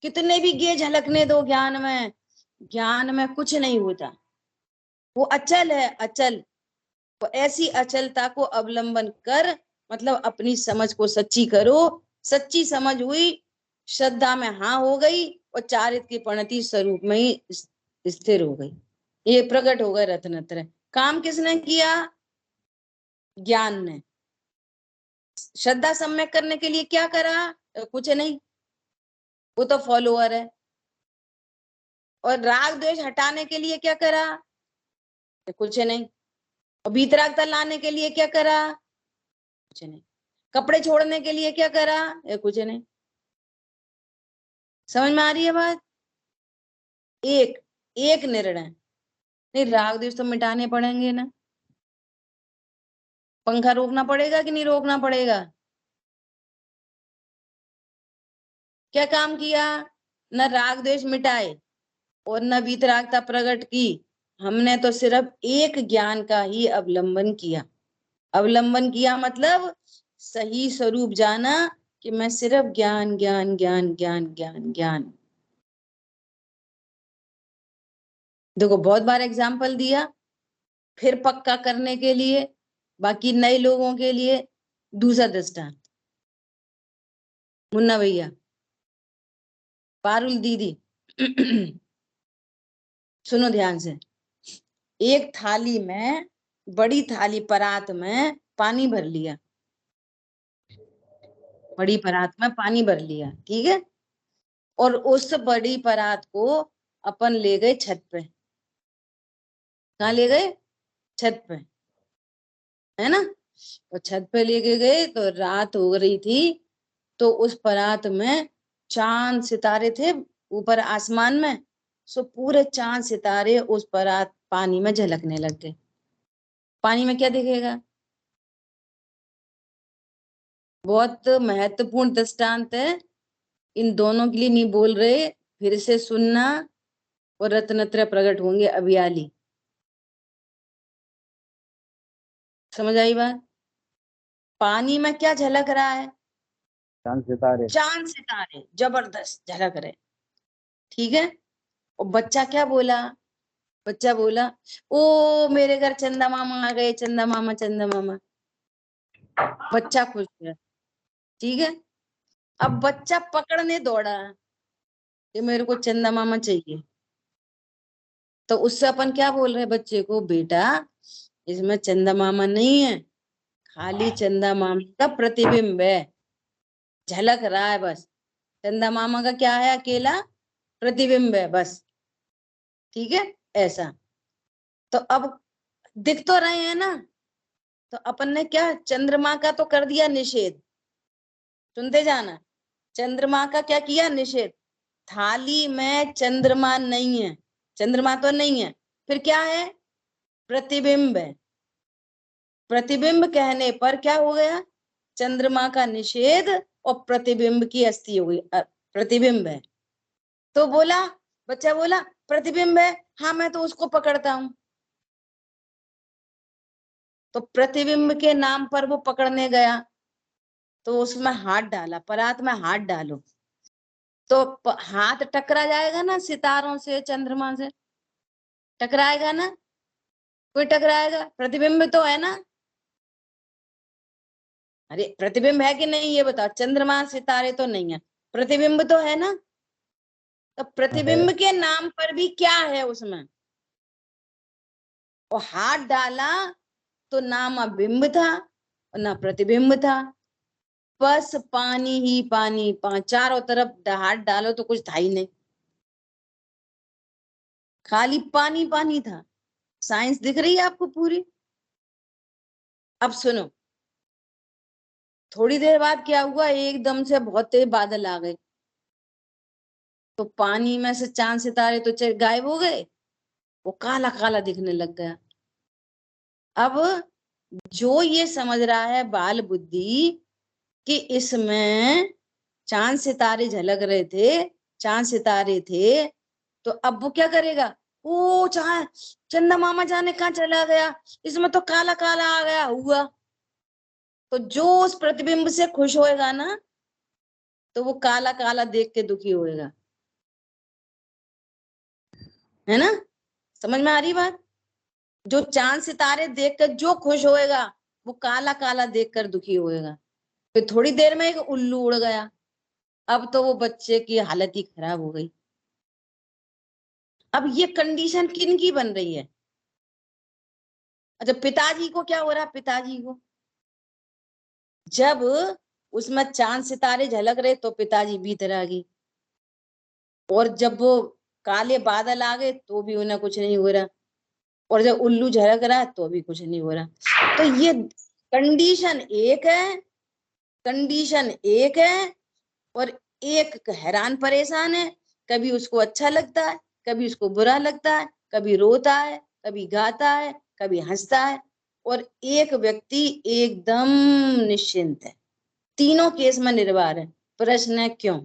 कितने भी गे झलकने दो ज्ञान में कुछ नहीं होता, वो अचल है, अचल। तो ऐसी अचलता को अवलंबन कर, मतलब अपनी समझ को सच्ची करो। सच्ची समझ हुई, श्रद्धा में हाँ हो गई, और चारित्र की प्रणति स्वरूप में ही स्थिर हो गई। ये प्रकट हो गए रत्नत्रय। काम किसने किया? ज्ञान ने। श्रद्धा सम्यक करने के लिए क्या करा? कुछ नहीं, वो तो फॉलोअर है। और राग द्वेष हटाने के लिए क्या करा? कुछ नहीं। और वीतरागता लाने के लिए क्या करा? कुछ नहीं। कपड़े छोड़ने के लिए क्या करा? कुछ नहीं। समझ में आ रही है बात? एक एक निर्णय। नहीं, राग द्वेष तो मिटाने पड़ेंगे ना। पंखा रोकना पड़ेगा कि नहीं रोकना पड़ेगा? क्या काम किया? न राग द्वेष मिटाए और न वीतरागता प्रकट की। हमने तो सिर्फ एक ज्ञान का ही अवलंबन किया। अवलंबन किया मतलब सही स्वरूप जाना कि मैं सिर्फ ज्ञान ज्ञान ज्ञान ज्ञान ज्ञान ज्ञान। देखो बहुत बार एग्जाम्पल दिया, फिर पक्का करने के लिए, बाकी नए लोगों के लिए दूसरा दृष्टांत। मुन्ना भैया, पारुल दीदी सुनो ध्यान से। एक थाली में, बड़ी थाली परात में पानी भर लिया, बड़ी परात में पानी भर लिया, ठीक है। और उस बड़ी परात को अपन ले गए छत पे। कहाँ ले गए? छत पे, है ना। और छत पे लेके गए तो रात हो रही थी, तो उस परात में चांद सितारे थे ऊपर आसमान में। सो पूरे चांद सितारे उस परात पानी में झलकने लग गए। पानी में क्या दिखेगा? बहुत महत्वपूर्ण दृष्टांत है। इन दोनों के लिए नहीं बोल रहे, फिर से सुनना। और रत्नत्रय प्रकट होंगे अभियाली। समझ आई बात? पानी में क्या झलक रहा है? चांद सितारे। चांद सितारे जबरदस्त झलक रहे, ठीक है। और बच्चा क्या बोला? बच्चा बोला, ओ मेरे घर चंदा मामा आ गए, चंदा मामा चंदा मामा। बच्चा खुश है, ठीक है। अब बच्चा पकड़ने दौड़ा कि मेरे को चंदा मामा चाहिए। तो उससे अपन क्या बोल रहे हैं बच्चे को? बेटा इसमें चंदा मामा नहीं है, खाली चंदा मामा का प्रतिबिंब है, झलक रहा है बस। चंदा मामा का क्या है? अकेला प्रतिबिंब है बस, ठीक है। ऐसा तो अब दिख तो रहे हैं ना। तो अपन ने क्या, चंद्रमा का तो कर दिया निषेध। सुनते जाना, चंद्रमा का क्या किया? निषेध। थाली में चंद्रमा नहीं है, चंद्रमा तो नहीं है, फिर क्या है? प्रतिबिंब है। प्रतिबिंब कहने पर क्या हो गया? चंद्रमा का निषेध और प्रतिबिंब की अस्थि हो गई। प्रतिबिंब है तो बोला, बच्चा बोला प्रतिबिंब है, हाँ मैं तो उसको पकड़ता हूं। तो प्रतिबिंब के नाम पर वो पकड़ने गया, तो उसमें हाथ डाला, परात में हाथ डालो तो हाथ टकरा जाएगा ना सितारों से, चंद्रमा से टकराएगा ना। कोई टकराएगा? प्रतिबिंब तो है ना। अरे प्रतिबिंब है कि नहीं ये बताओ। चंद्रमा सितारे तो नहीं है, प्रतिबिंब तो है ना। तो प्रतिबिंब के नाम पर भी क्या है उसमें? और हाथ डाला तो ना बिंब था और ना प्रतिबिंब था, बस पानी ही पानी। चारों तरफ हाथ डालो तो कुछ था ही नहीं, खाली पानी पानी था। साइंस दिख रही है आपको पूरी? अब सुनो, थोड़ी देर बाद क्या हुआ? एकदम से बहुत तेज बादल आ गए, तो पानी में से चांद सितारे तो गायब हो गए, वो काला काला दिखने लग गया। अब जो ये समझ रहा है बाल बुद्धि कि इसमें चांद सितारे झलक रहे थे, चांद सितारे थे, तो अब वो क्या करेगा? ओ चांद, चंदा मामा जाने कहाँ चला गया, इसमें तो काला काला आ गया हुआ। तो जो उस प्रतिबिंब से खुश होएगा ना, तो वो काला काला देख के दुखी होएगा, है ना? समझ में आ रही बात? जो चांद सितारे देखकर जो खुश होएगा, वो काला काला देखकर दुखी होएगा। फिर थोड़ी देर में एक उल्लू उड़ गया, अब तो वो बच्चे की हालत ही खराब हो गई। अब ये कंडीशन किन की बन रही है? अच्छा, पिताजी को क्या हो रहा है? पिताजी को जब उसमें चांद सितारे झलक रहे तो पिताजी वीतरागी, और जब वो काले बादल आ गए तो भी उन्हें कुछ नहीं हो रहा, और जब उल्लू झलक रहा तो भी कुछ नहीं हो रहा। तो ये कंडीशन एक है, कंडीशन एक है, और एक हैरान परेशान है। कभी उसको अच्छा लगता है, कभी उसको बुरा लगता है, कभी रोता है, कभी गाता है, कभी हंसता है, और एक व्यक्ति एकदम निश्चिंत है। तीनों केस में निर्भर है। प्रश्न है क्यों?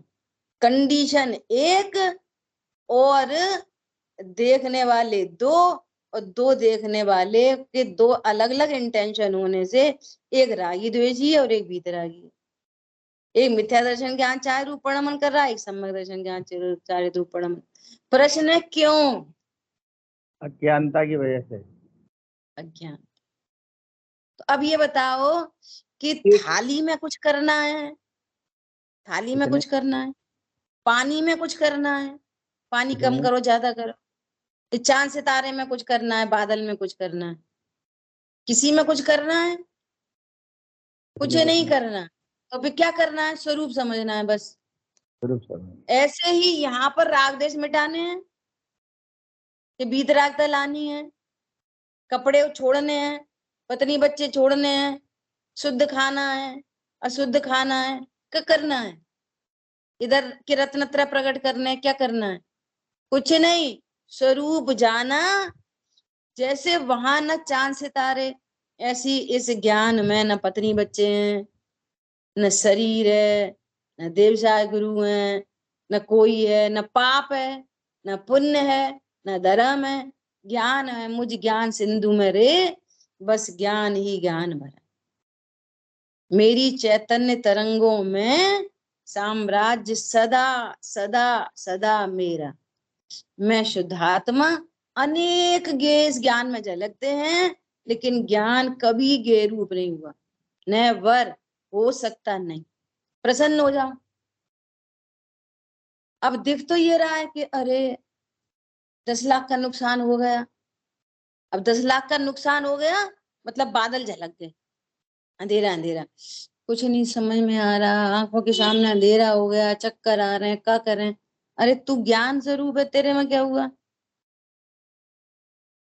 कंडीशन एक और देखने वाले दो, और दो देखने वाले के दो अलग अलग इंटेंशन होने से एक रागी द्वेषी है और एक वीतरागी है। एक मिथ्या दर्शन ज्ञान चाहे रूप प्रणमन कर रहा है, एक सम्यक दर्शन ज्ञान चाहे रूप प्रणमन। प्रश्न है क्यों? अज्ञानता की वजह से। अज्ञान। तो अब ये बताओ कि थाली में कुछ करना है, थाली में कुछ करना है, पानी में कुछ करना है, पानी कम करो ज्यादा करो, चांद सितारे में कुछ करना है, बादल में कुछ करना है, किसी में कुछ करना है? कुछ नहीं करना। तो फिर क्या करना है? स्वरूप समझना है बस। ऐसे ही यहाँ पर राग देश मिटाने हैं कि वीतरागता लानी है, कपड़े छोड़ने हैं, पत्नी बच्चे छोड़ने हैं, शुद्ध खाना है, अशुद्ध खाना है, क्या करना है? इधर के रत्नत्रय प्रकट करने हैं, क्या करना है? कुछ नहीं, स्वरूप जाना। जैसे वहां न चांद सितारे, ऐसी इस ज्ञान में न पत्नी बच्चे हैं, न शरीर है, न देवसाय गुरु है, न कोई है, न पाप है, न पुण्य है, न धर्म है। ज्ञान है, मुझ ज्ञान सिंधु में रे, बस ज्ञान ही ज्ञान भरा। मेरी चैतन्य तरंगों में साम्राज्य सदा सदा सदा मेरा। मैं शुद्धात्मा, अनेक गे इस ज्ञान में झलकते हैं, लेकिन ज्ञान कभी गे रूप नहीं हुआ, नेवर, हो सकता नहीं। प्रसन्न हो जाओ। अब दिख तो ये रहा है कि अरे 10 लाख का नुकसान हो गया। अब 10 लाख का नुकसान हो गया मतलब बादल झलक गए, अंधेरा अंधेरा, कुछ नहीं समझ में आ रहा, आंखों के सामने अंधेरा हो गया, चक्कर आ रहे हैं, क्या करें? अरे तू ज्ञान स्वरूप है, तेरे में क्या हुआ?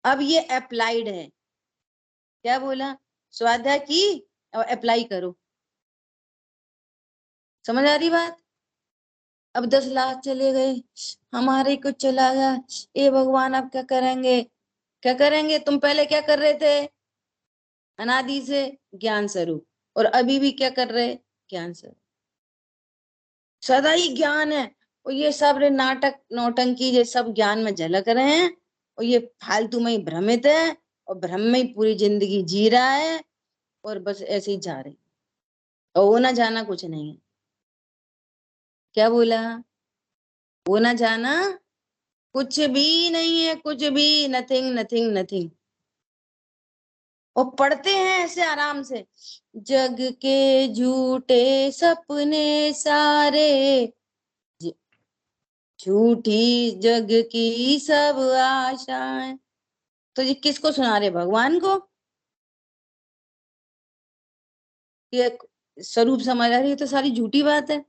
अब ये अप्लाइड है। क्या बोला? स्वाध्याय की और अप्लाई करो। समझ आ रही बात? अब 10 लाख चले गए, हमारे कुछ चला गया, ए भगवान अब क्या करेंगे? क्या करेंगे? तुम पहले क्या कर रहे थे? अनादि से ज्ञान स्वरूप, और अभी भी क्या कर रहे? ज्ञान स्वरूप, सदा ही ज्ञान है। और ये सब रे नाटक नौटंकी ये सब ज्ञान में झलक रहे हैं, और ये फालतू में ही भ्रमित है, और भ्रम में ही पूरी जिंदगी जी रहा है, और बस ऐसे ही जा रही, और होना जाना कुछ नहीं है। क्या बोला? होना जाना कुछ भी नहीं है, कुछ भी, नथिंग नथिंग नथिंग। और पढ़ते हैं ऐसे आराम से, जग के झूठे सपने सारे, झूठी जग की सब आशाएं। तो ये किसको सुना रहे? भगवान को? ये स्वरूप समझ आ रही है तो सारी झूठी बात है।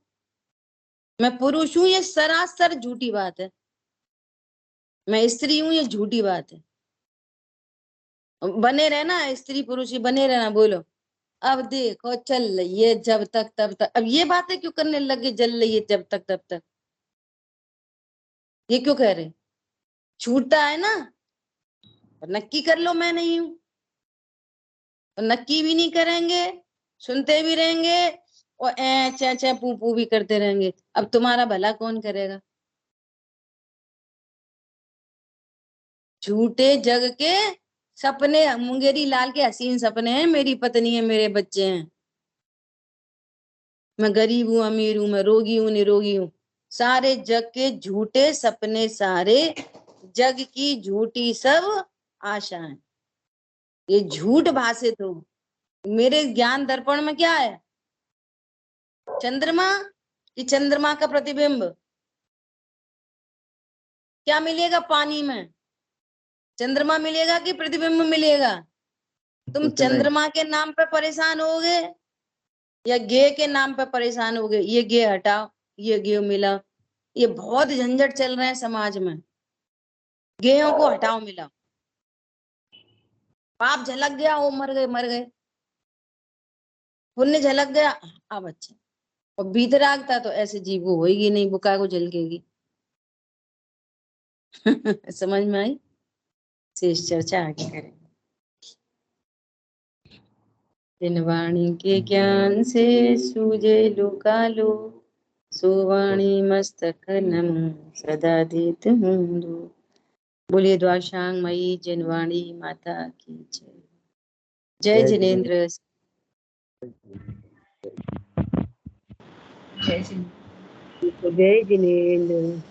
मैं पुरुष हूं, ये सरासर झूठी बात है। मैं स्त्री हूं, ये झूठी बात है। बने रहना, स्त्री पुरुष ही बने रहना। बोलो, अब देखो चल रही है जब तक तब तक। अब ये बातें क्यों करने लगे, जल रही है जब तक तब तक? ये क्यों कह रहे? छूटता है ना, नक्की कर लो मैं नहीं हूं, और नक्की भी नहीं करेंगे, सुनते भी रहेंगे, और ए चे चे पू पू भी करते रहेंगे। अब तुम्हारा भला कौन करेगा? झूठे जग के सपने, मुंगेरी लाल के हसीन सपने हैं, मेरी पत्नी है, मेरे बच्चे हैं, मैं गरीब हूं अमीर हूं, मैं रोगी हूं निरोगी हूं, सारे जग के झूठे सपने, सारे जग की झूठी सब आशाएं, ये झूठ भाषित हो। मेरे ज्ञान दर्पण में क्या है? चंद्रमा कि चंद्रमा का प्रतिबिंब? क्या मिलेगा पानी में? चंद्रमा मिलेगा कि प्रतिबिंब मिलेगा? तुम कुछ नहीं। चंद्रमा के नाम पे परेशान होगे या गे के नाम पे परेशान होगे? ये गे हटाओ, ये गे मिला, ये बहुत झंझट चल रहे हैं समाज में। गेयों को हटाओ मिलाओ, पाप झलक गया वो मर गए मर गए, पुण्य झलक गया अब अच्छा। और बीतरागता तो ऐसे जीव को होगी नहीं, बुका को झलकेगी। समझ में आई? शेष चर्चा आगे करें। जिन वाणी के ज्ञान से सूझे लोकालो, सुवाणी मस्तक नम सदा देत हूँ दो। बोलिए द्वाशांग मई जिनवाणी माता की जय। जय जिनेन्द्र। जय जिनेन्द्र।